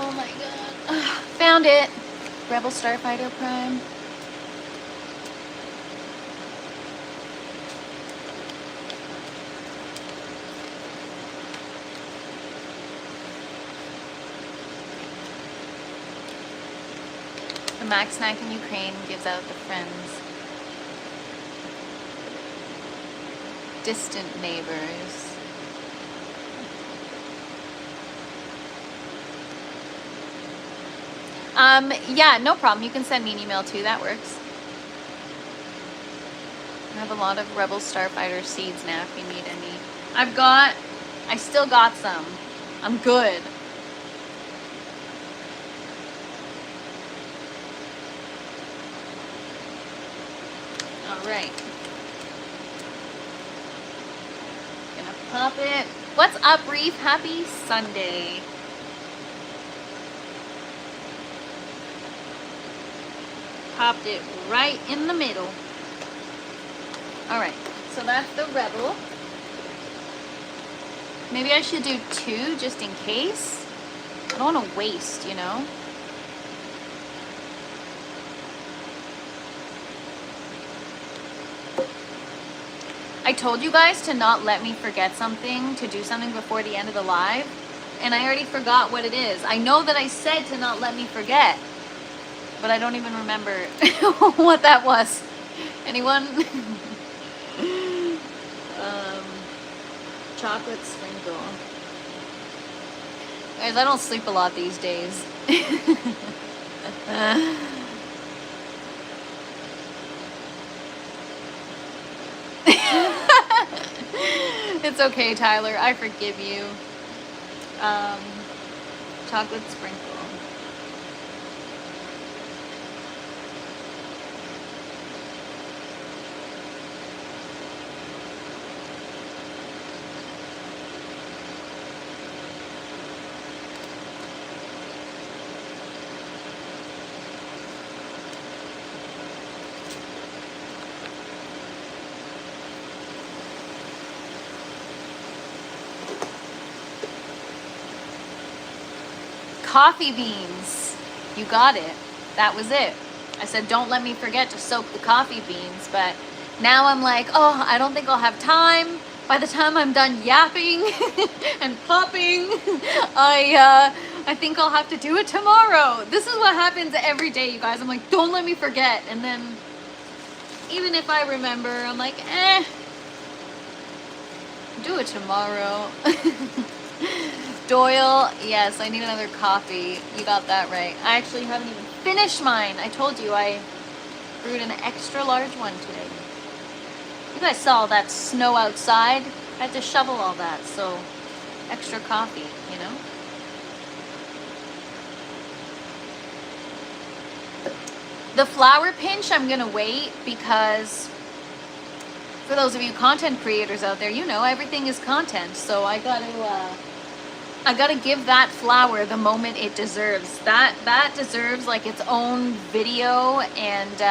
Oh my god. Found it. Rebel Starfighter Prime. The Max Snack in Ukraine gives out the friends. Distant neighbors. Yeah, no problem. You can send me an email too. That works. I have a lot of Rebel Starfighter seeds now if you need any. I still got some. I'm good. All right. Gonna pop it. What's up, Reef? Happy Sunday. Popped it right in the middle. All right, so that's the Rebel. Maybe I should do 2 just in case. I don't want to waste, you know. I told you guys to not let me forget something, to do something before the end of the live, and I already forgot what it is. I know that I said to not let me forget, but I don't even remember what that was. Anyone? Chocolate sprinkle. Guys, I don't sleep a lot these days. It's okay, Tyler. I forgive you. Chocolate sprinkle. Coffee beans. You got it. That was it. I said, don't let me forget to soak the coffee beans, but now I'm like, oh, I don't think I'll have time. By the time I'm done yapping and popping, I think I'll have to do it tomorrow. This is what happens every day, you guys. I'm like, don't let me forget. And then even if I remember, I'm like, do it tomorrow. Doyle, yes, I need another coffee. You got that right. I actually haven't even finished mine. I told you I brewed an extra large one today. You guys saw all that snow outside. I had to shovel all that, so extra coffee, you know? The flour pinch, I'm gonna wait because for those of you content creators out there, you know everything is content, so I gotta give that flower the moment it deserves. That deserves like its own video, and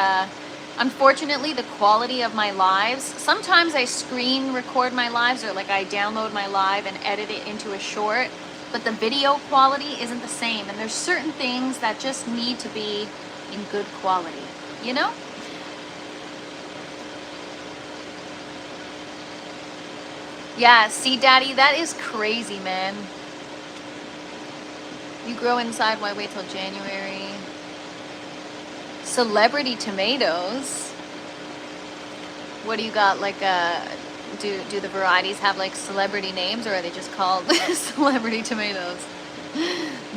unfortunately the quality of my lives, sometimes I screen record my lives or like I download my live and edit it into a short, but the video quality isn't the same, and there's certain things that just need to be in good quality, you know? Yeah, see, Daddy, that is crazy, man. You grow inside, why wait till January? Celebrity tomatoes. What do you got, like do the varieties have like celebrity names, or are they just called celebrity tomatoes?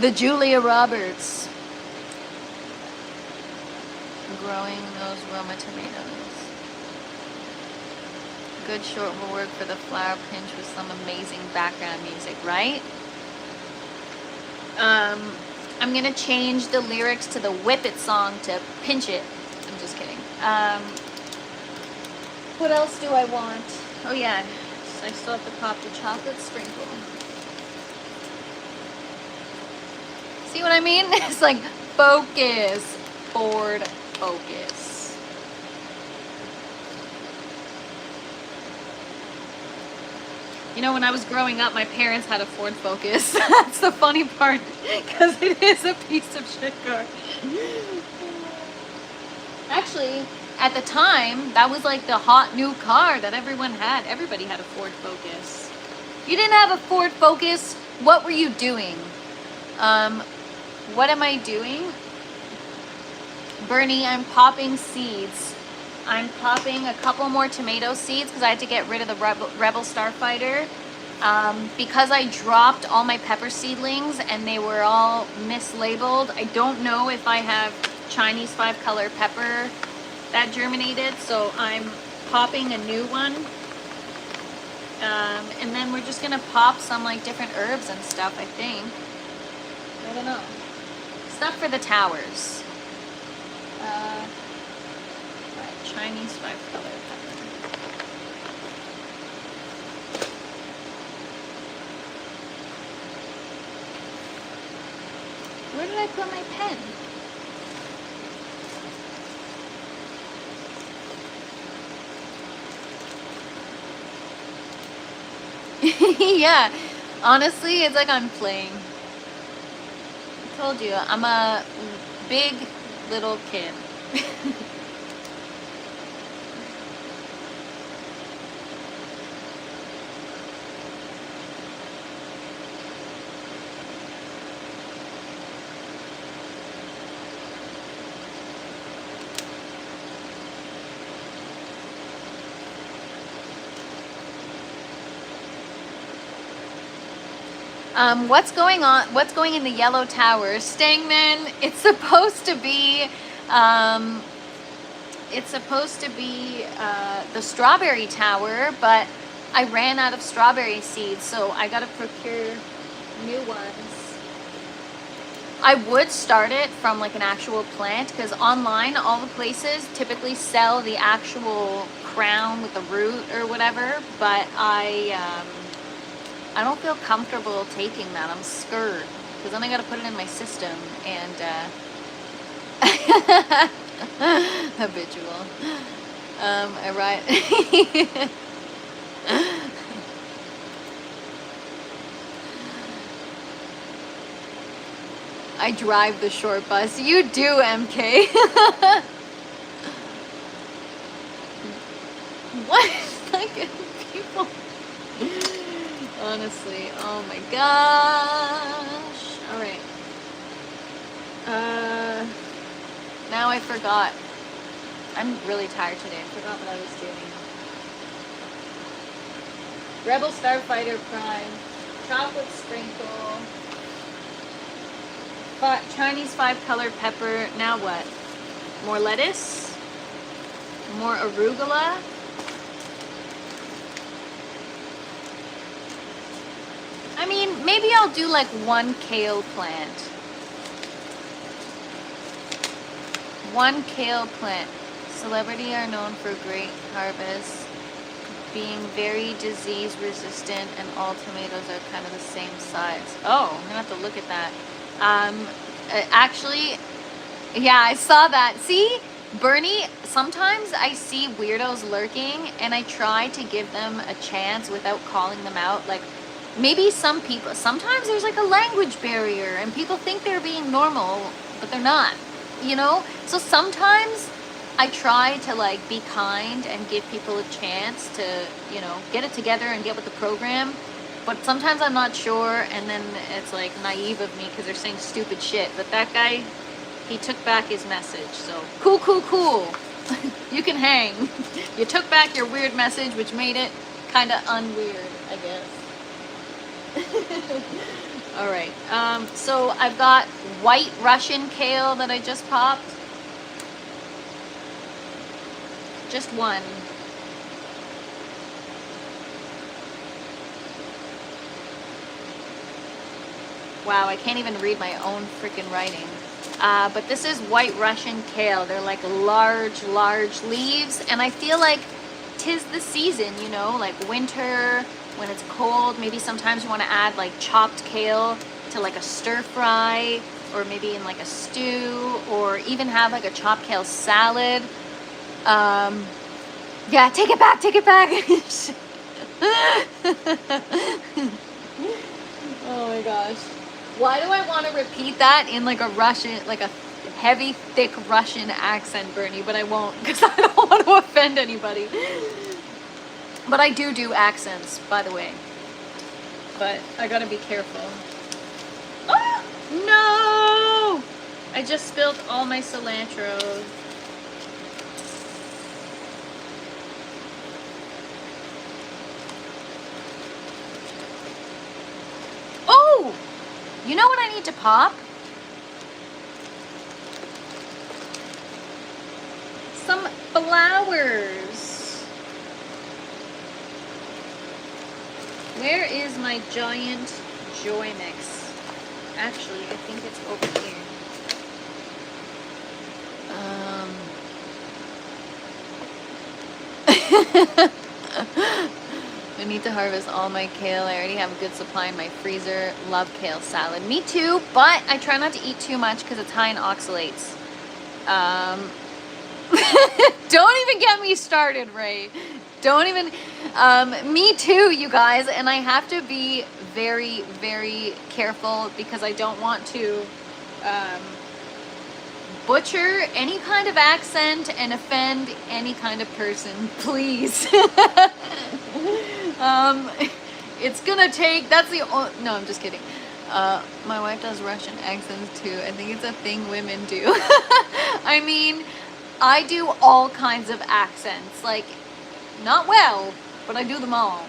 The Julia Roberts. Growing those Roma tomatoes. Good short will work for the flower pinch with some amazing background music, right? I'm gonna change the lyrics to the Whip It song to Pinch It. I'm just kidding. What else do I want? Oh yeah, I still have to pop the chocolate sprinkle. See what I mean? It's like focus, Ford Focus. You know, when I was growing up, my parents had a Ford Focus. That's the funny part, because it is a piece of shit car. Actually, at the time, that was like the hot new car that everyone had. Everybody had a Ford Focus. You didn't have a Ford Focus? What were you doing? What am I doing? Bernie, I'm popping seeds. I'm popping a couple more tomato seeds because I had to get rid of the Rebel Starfighter. Because I dropped all my pepper seedlings and they were all mislabeled. I don't know if I have Chinese 5-color pepper that germinated, so I'm popping a new one. And then we're just gonna pop some like different herbs and stuff, I think. I don't know. Stuff for the towers. Right, Chinese 5-color pepper. Where did I put my pen? Yeah, honestly, it's like I'm playing. I told you, I'm a big little kid. What's going on? What's going in the yellow tower? Stangman, it's supposed to be the strawberry tower, but I ran out of strawberry seeds, so I gotta procure new ones. I would start it from like an actual plant, because online all the places typically sell the actual crown with the root or whatever, but I don't feel comfortable taking that. I'm scared, because then I gotta put it in my system, and habitual. Right. I drive the short bus. You do, MK. What? Like, people. Honestly, oh my gosh. All right. Now I forgot. I'm really tired today. I forgot what I was doing. Rebel Starfighter Prime, chocolate sprinkle, Chinese 5-color pepper. Now what? More lettuce? More arugula? I mean, maybe I'll do like one kale plant. One kale plant. Celebrity are known for great harvest, being very disease resistant, and all tomatoes are kind of the same size. Oh, I'm gonna have to look at that. Actually, yeah, I saw that. See, Bernie, sometimes I see weirdos lurking and I try to give them a chance without calling them out. Like, maybe some people, sometimes there's like a language barrier and people think they're being normal, but they're not, you know? So sometimes I try to like be kind and give people a chance to, you know, get it together and get with the program. But sometimes I'm not sure, and then it's like naive of me because they're saying stupid shit. But that guy, he took back his message. So cool, cool, cool. You can hang. You took back your weird message, which made it kind of unweird, I guess. All right. So I've got white Russian kale that I just popped. Just one. Wow, I can't even read my own freaking writing. But this is white Russian kale. They're like large, large leaves. And I feel like 'tis the season, you know, like winter, when it's cold. Maybe sometimes you want to add like chopped kale to like a stir fry, or maybe in like a stew, or even have like a chopped kale salad. Yeah, take it back, take it back. Oh my gosh. Why do I want to repeat that in like a Russian, like a heavy, thick Russian accent, Bernie? But I won't, because I don't want to offend anybody. But I do accents, by the way. But I gotta be careful. Oh, no! I just spilled all my cilantro. Oh! You know what I need to pop? Some flowers. Where is my giant joy mix? Actually, I think it's over here. I need to harvest all my kale. I already have a good supply in my freezer. Love kale salad. Me too, but I try not to eat too much because it's high in oxalates. Don't even get me started, Ray. Don't even. Me too, you guys. And I have to be very, very careful because I don't want to butcher any kind of accent and offend any kind of person, please. It's gonna take, that's the no, I'm just kidding. My wife does Russian accents too. I think it's a thing women do. I mean, I do all kinds of accents, like, not well, but I do them all.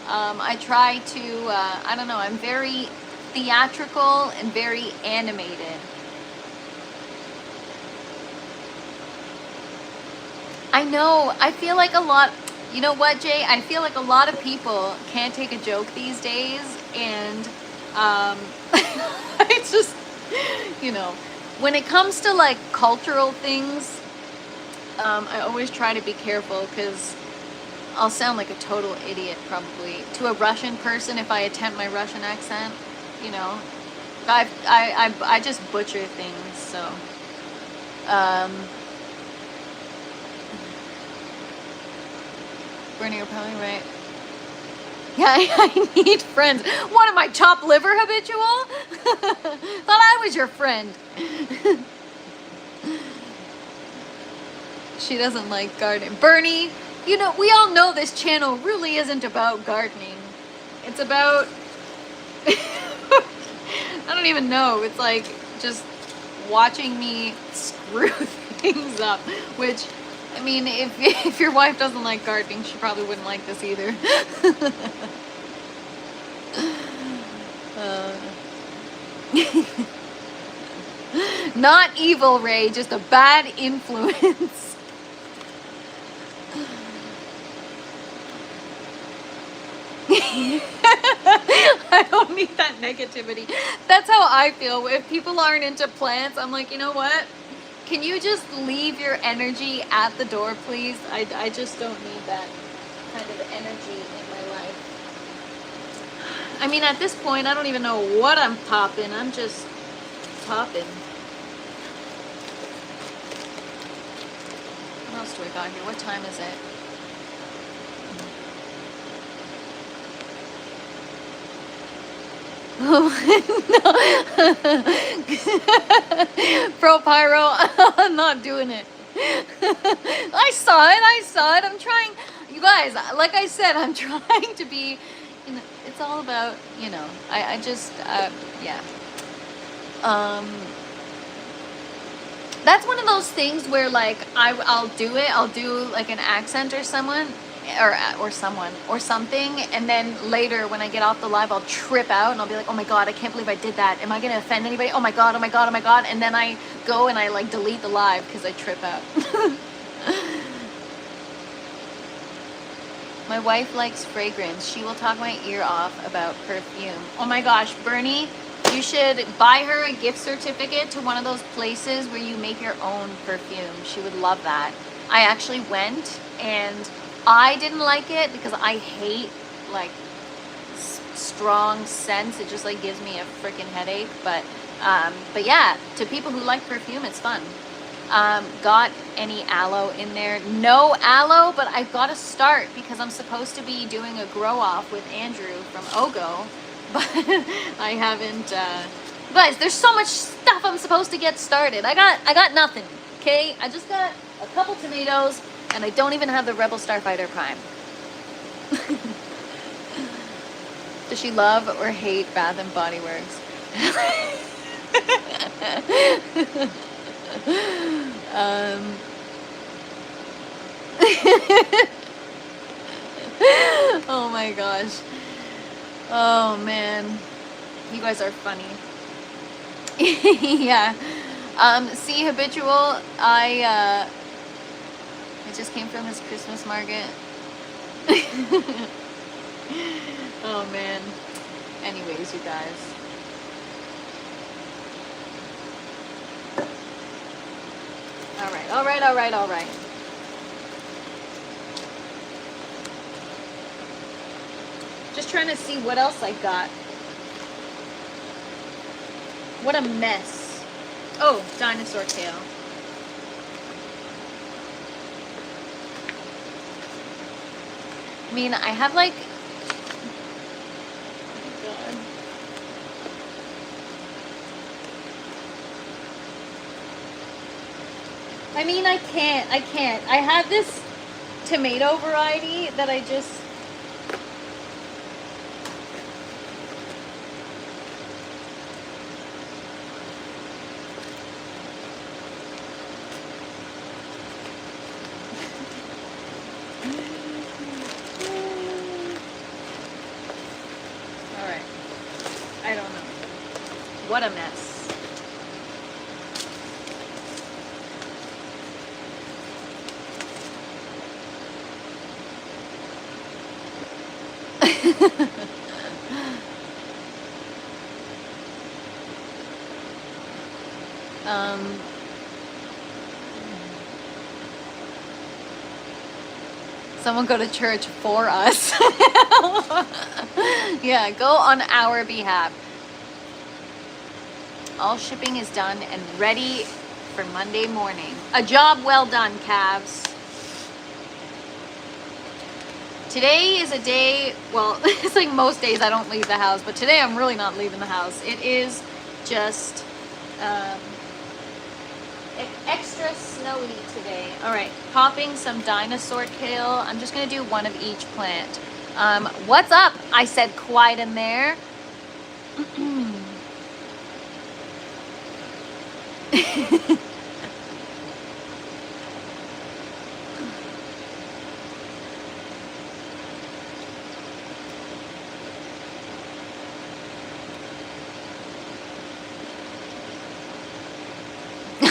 I try to, I don't know, I'm very theatrical and very animated. I know, I feel like a lot, you know what, Jay? I feel like a lot of people can't take a joke these days, and it's just, you know, when it comes to like cultural things, I always try to be careful because I'll sound like a total idiot probably to a Russian person if I attempt my Russian accent, you know. I just butcher things, so. Bernie, you're probably right. Yeah, I need friends. What am I, chopped liver habitual? Thought I was your friend. She doesn't like gardening. Bernie, you know, we all know this channel really isn't about gardening. It's about, I don't even know. It's like just watching me screw things up, which, I mean, if your wife doesn't like gardening, she probably wouldn't like this either. Not evil, Ray, just a bad influence. I don't need that negativity. That's how I feel. If people aren't into plants, I'm like, you know what? Can you just leave your energy at the door, please? I just don't need that kind of energy in my life. I mean, at this point, I don't even know what I'm popping. I'm just popping. What else do we got here? What time is it? Oh, no. Pro Pyro, I'm not doing it. I saw it. I'm trying, you guys, like I said, I'm trying to be, you know, it's all about, you know, I just, yeah. That's one of those things where, like, I'll do like an accent or someone, or someone or something, and then later when I get off the live I'll trip out and I'll be like, oh my god, I can't believe I did that. Am I gonna offend anybody? Oh my god, and then I go and I like delete the live because I trip out. My wife likes fragrance. She will talk my ear off about perfume. Oh my gosh, Bernie, You should buy her a gift certificate to one of those places where you make your own perfume. She would love that. I actually went and I didn't like it because I hate like strong scents. It just like gives me a freaking headache. But yeah, to people who like perfume, it's fun. Got any aloe in there? No aloe, but I've got to start because I'm supposed to be doing a grow off with Andrew from Ogo, but I haven't. You guys, there's so much stuff I'm supposed to get started. I got nothing. Okay, I just got a couple tomatoes, and I don't even have the Rebel Starfighter Prime. Does she love or hate Bath and Body Works? Oh my gosh. Oh man. You guys are funny. Yeah. See, Habitual, it just came from his Christmas market. Oh man. Anyways, you guys. All right. Just trying to see what else I got. What a mess. Oh, dinosaur tail. I mean, I have like... Oh God. I mean, I can't. I have this tomato variety that I just... All right. I don't know. What a mess. Someone go to church for us. Yeah, go on our behalf. All shipping is done and ready for Monday morning. A job well done, calves. Today is a day, well, it's like most days I don't leave the house, but today I'm really not leaving the house. It is just extra snowy today. All right, popping some dinosaur kale. I'm just gonna do one of each plant. What's up? I said quiet in there.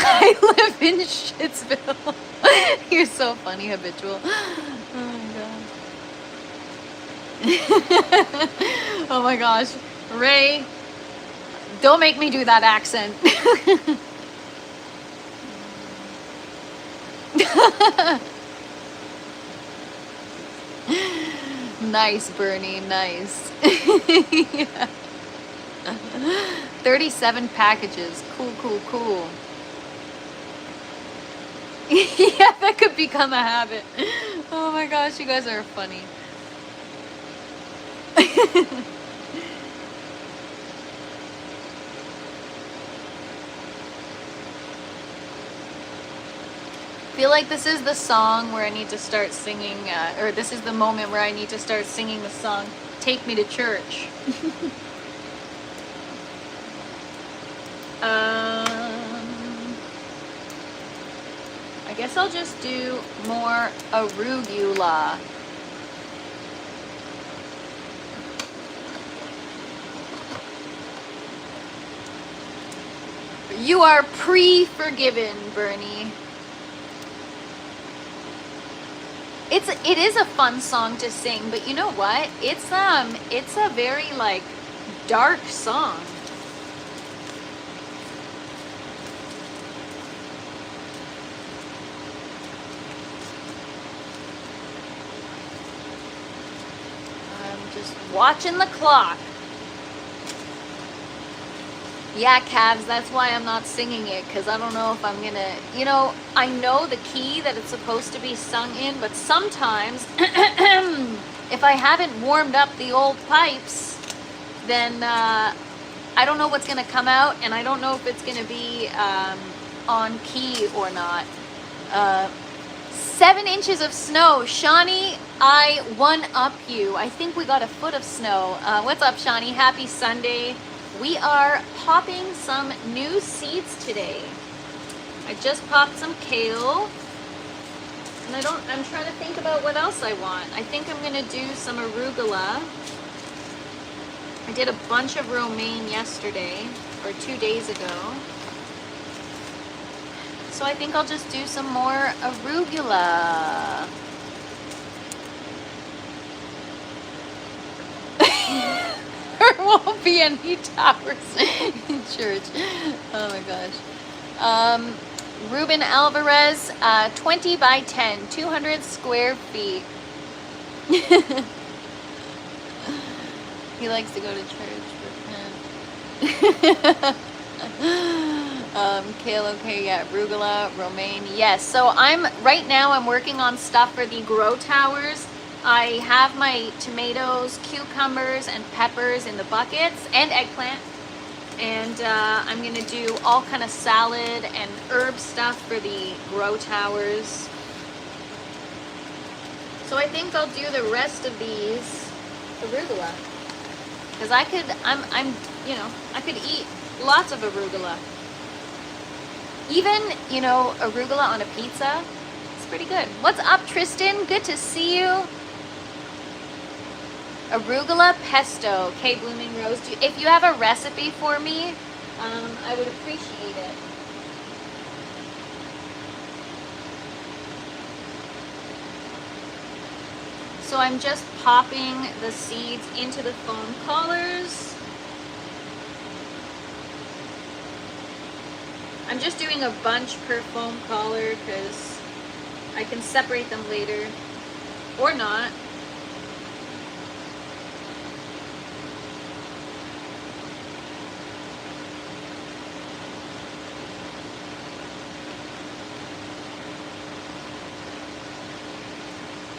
I live in Shitsville. You're so funny, Habitual. Oh my god. Oh my gosh. Ray, don't make me do that accent. Nice, Bernie, nice. Yeah. 37 packages. Cool. Yeah, that could become a habit. Oh my gosh, you guys are funny. I feel like this is the song where I need to start singing, or this is the moment where I need to start singing the song, Take Me to Church. I guess I'll just do more arugula. You are pre-forgiven, Bernie. It is a fun song to sing, but you know what? It's a very like dark song. Watching the clock. Yeah, Cavs, that's why I'm not singing it, because I don't know if I'm going to, you know, I know the key that it's supposed to be sung in, but sometimes if I haven't warmed up the old pipes, then I don't know what's going to come out, and I don't know if it's going to be on key or not. 7 inches of snow. Shawnee, I one-up you. I think we got a foot of snow. What's up, Shawnee? Happy Sunday. We are popping some new seeds today. I just popped some kale. And I'm trying to think about what else I want. I think I'm going to do some arugula. I did a bunch of romaine yesterday, or 2 days ago. So I think I'll just do some more arugula. There won't be any towers in church. Oh my gosh. Ruben Alvarez, 20 by 10, 200 square feet. He likes to go to church. Kale, okay, yeah, arugula, romaine, yes. So right now I'm working on stuff for the grow towers. I have my tomatoes, cucumbers, and peppers in the buckets, and eggplant. And I'm going to do all kind of salad and herb stuff for the grow towers. So I think I'll do the rest of these arugula. Because I could eat lots of arugula. Even, arugula on a pizza, it's pretty good. What's up, Tristan? Good to see you. Arugula pesto, K Blooming Rose. If you have a recipe for me, I would appreciate it. So I'm just popping the seeds into the foam collars. I'm just doing a bunch per foam collar because I can separate them later, or not.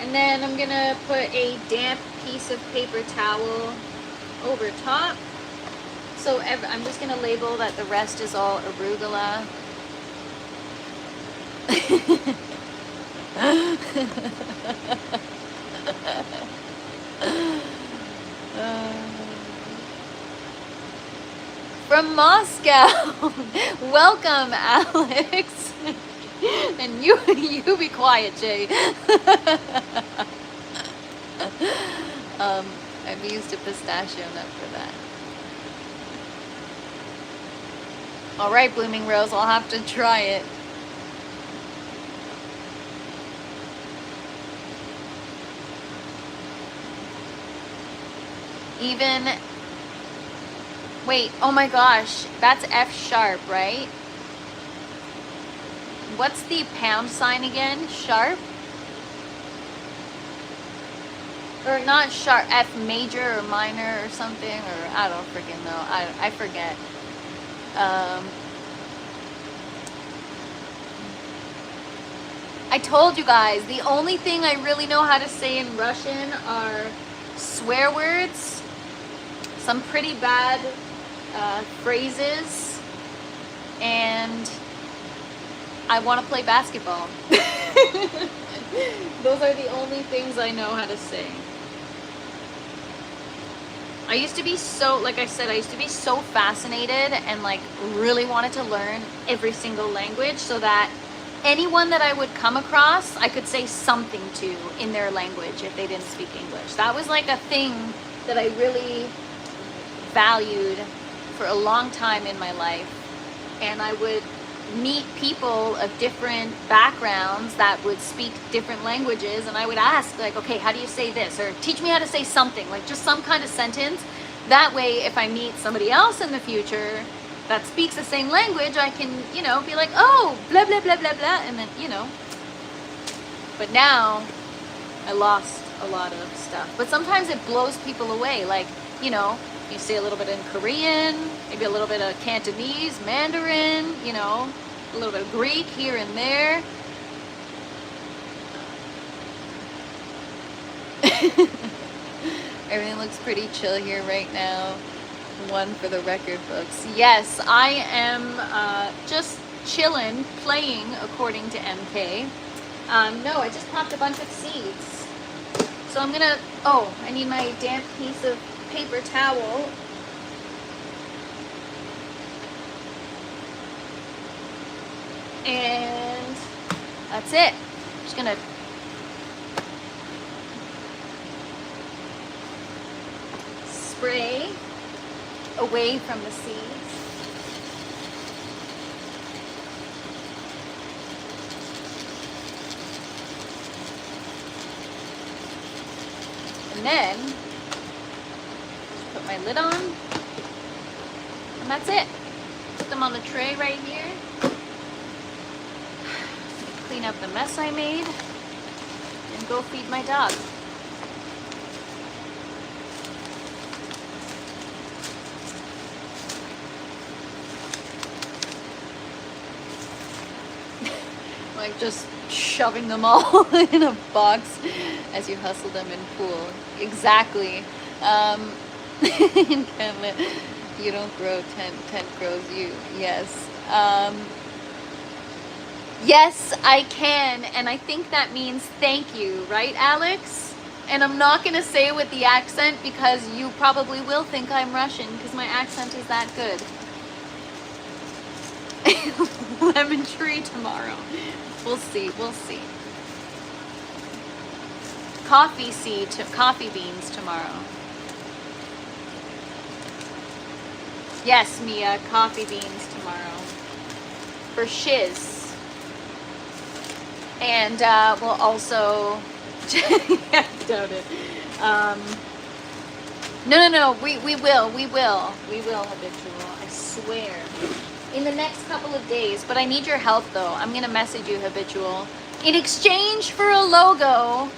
And then I'm gonna put a damp piece of paper towel over top. So I'm just gonna label that the rest is all arugula. From Moscow. Welcome, Alex. And you be quiet, Jay. I've used a pistachio nut for that. All right, Blooming Rose, I'll have to try it. Wait, oh my gosh, that's F sharp, right? What's the pound sign again? Sharp? Or not sharp, F major or minor or something, or I don't freaking know. I forget. I told you guys, the only thing I really know how to say in Russian are swear words, some pretty bad phrases, and I want to play basketball. Those are the only things I know how to say. I used to be so, like I said, I used to be so fascinated and like really wanted to learn every single language so that anyone that I would come across, I could say something to in their language if they didn't speak English. That was like a thing that I really valued for a long time in my life. And I would meet people of different backgrounds that would speak different languages, and I would ask like, okay, how do you say this? Or teach me how to say something, like just some kind of sentence. That way, if I meet somebody else in the future that speaks the same language, I can, be like, oh, blah, blah, blah, blah, blah, and then, But now, I lost a lot of stuff. But sometimes it blows people away. Like, you know, you say a little bit in Korean, maybe a little bit of Cantonese, Mandarin, you know, a little bit of Greek here and there. Everything looks pretty chill here right now. One for the record books. Yes, I am just chilling, playing according to MK. No, I just popped a bunch of seeds. So I'm gonna, oh, I need my damp piece of paper towel. And that's it. Just gonna spray away from the seeds. And then just put my lid on. And that's it. Put them on the tray right here. Clean up the mess I made. And go feed my dog. Like just shoving them all in a box as you hustle them in pool. Exactly. In Canada, you don't grow tent grows you. Yes. Yes, I can, and I think that means thank you, right, Alex? And I'm not gonna say it with the accent because you probably will think I'm Russian because my accent is that good. Lemon tree tomorrow. We'll see, we'll see. Coffee beans tomorrow. Yes, Mia, coffee beans tomorrow. For shiz. And we'll also, yeah, doubt it. No, we will, habitual, I swear. In the next couple of days, but I need your help though. I'm gonna message you, habitual. In exchange for a logo,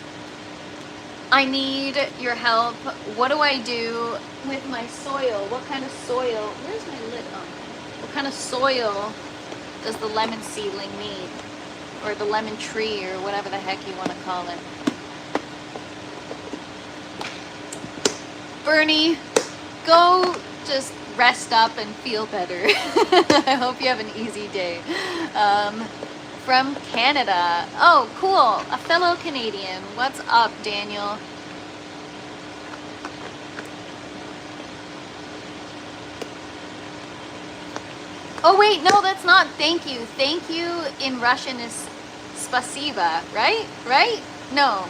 I need your help. What do I do with my soil? What kind of soil? Where's my lid on? What kind of soil does the lemon seedling need? Or the lemon tree, or whatever the heck you want to call it. Bernie, go just rest up and feel better. I hope you have an easy day. From Canada. Oh, cool. A fellow Canadian. What's up, Daniel? Oh, wait, no, that's not thank you. Thank you in Russian is spasiba, right? Right? No.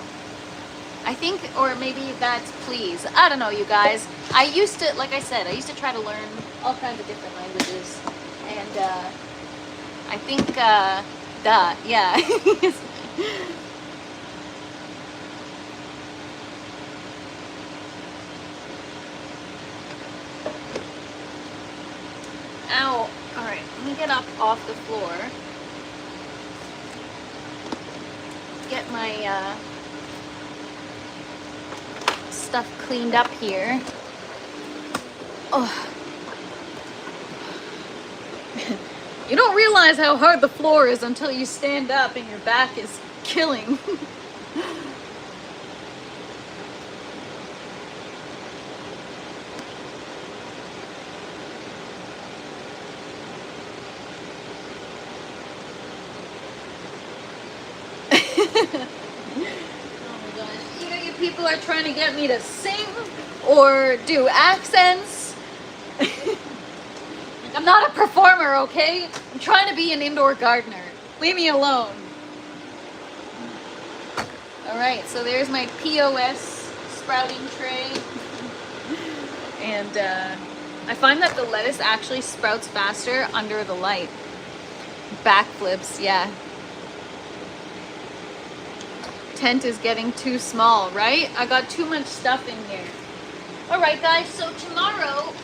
I think, or maybe that's please. I don't know, you guys. I used to, like I said, I used to try to learn all kinds of different languages. And I think, yeah. Ow. All right, let me get up off the floor. Get my stuff cleaned up here. Oh. You don't realize how hard the floor is until you stand up and your back is killing. People are trying to get me to sing or do accents. I'm not a performer, okay? I'm trying to be an indoor gardener. Leave me alone. All right, so there's my POS sprouting tray. And I find that the lettuce actually sprouts faster under the light. Backflips, yeah. Tent is getting too small, right? I got too much stuff in here. All right, guys, so tomorrow,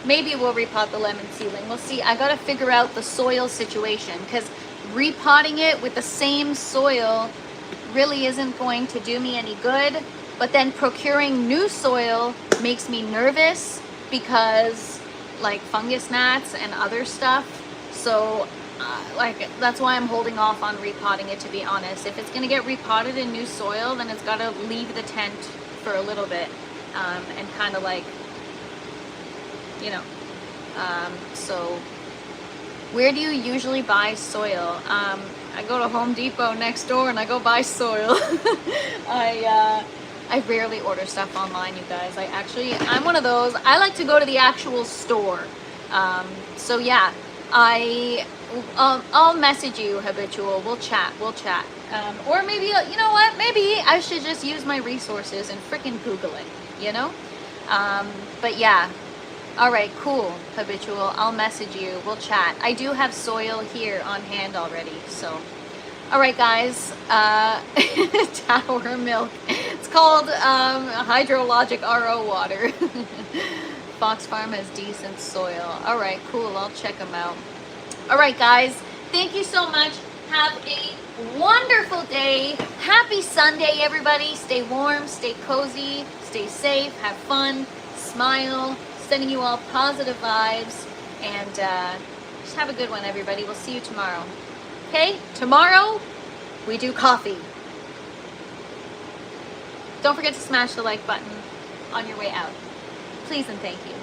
maybe we'll repot the lemon seedling. We'll see. I got to figure out the soil situation because repotting it with the same soil really isn't going to do me any good. But then procuring new soil makes me nervous because like fungus gnats and other stuff. So like that's why I'm holding off on repotting it, to be honest. If it's gonna get repotted in new soil, then it's gotta leave the tent for a little bit and kind of like, you know, so where do you usually buy soil? I go to Home Depot next door and I go buy soil. I rarely order stuff online, you guys. I'm one of those. I like to go to the actual store. So yeah, I'll message you, Habitual. We'll chat. Or maybe, you know what? Maybe I should just use my resources and freaking Google it, you know? But yeah. All right, cool, Habitual. I'll message you. We'll chat. I do have soil here on hand already, so. All right, guys. Tower milk. It's called hydrologic RO water. Fox Farm has decent soil. All right, cool. I'll check them out. All right, guys. Thank you so much. Have a wonderful day. Happy Sunday, everybody. Stay warm, stay cozy, stay safe, have fun, smile. Sending you all positive vibes, and just have a good one, everybody. We'll see you tomorrow. Okay? Tomorrow, we do coffee. Don't forget to smash the like button on your way out. Please and thank you.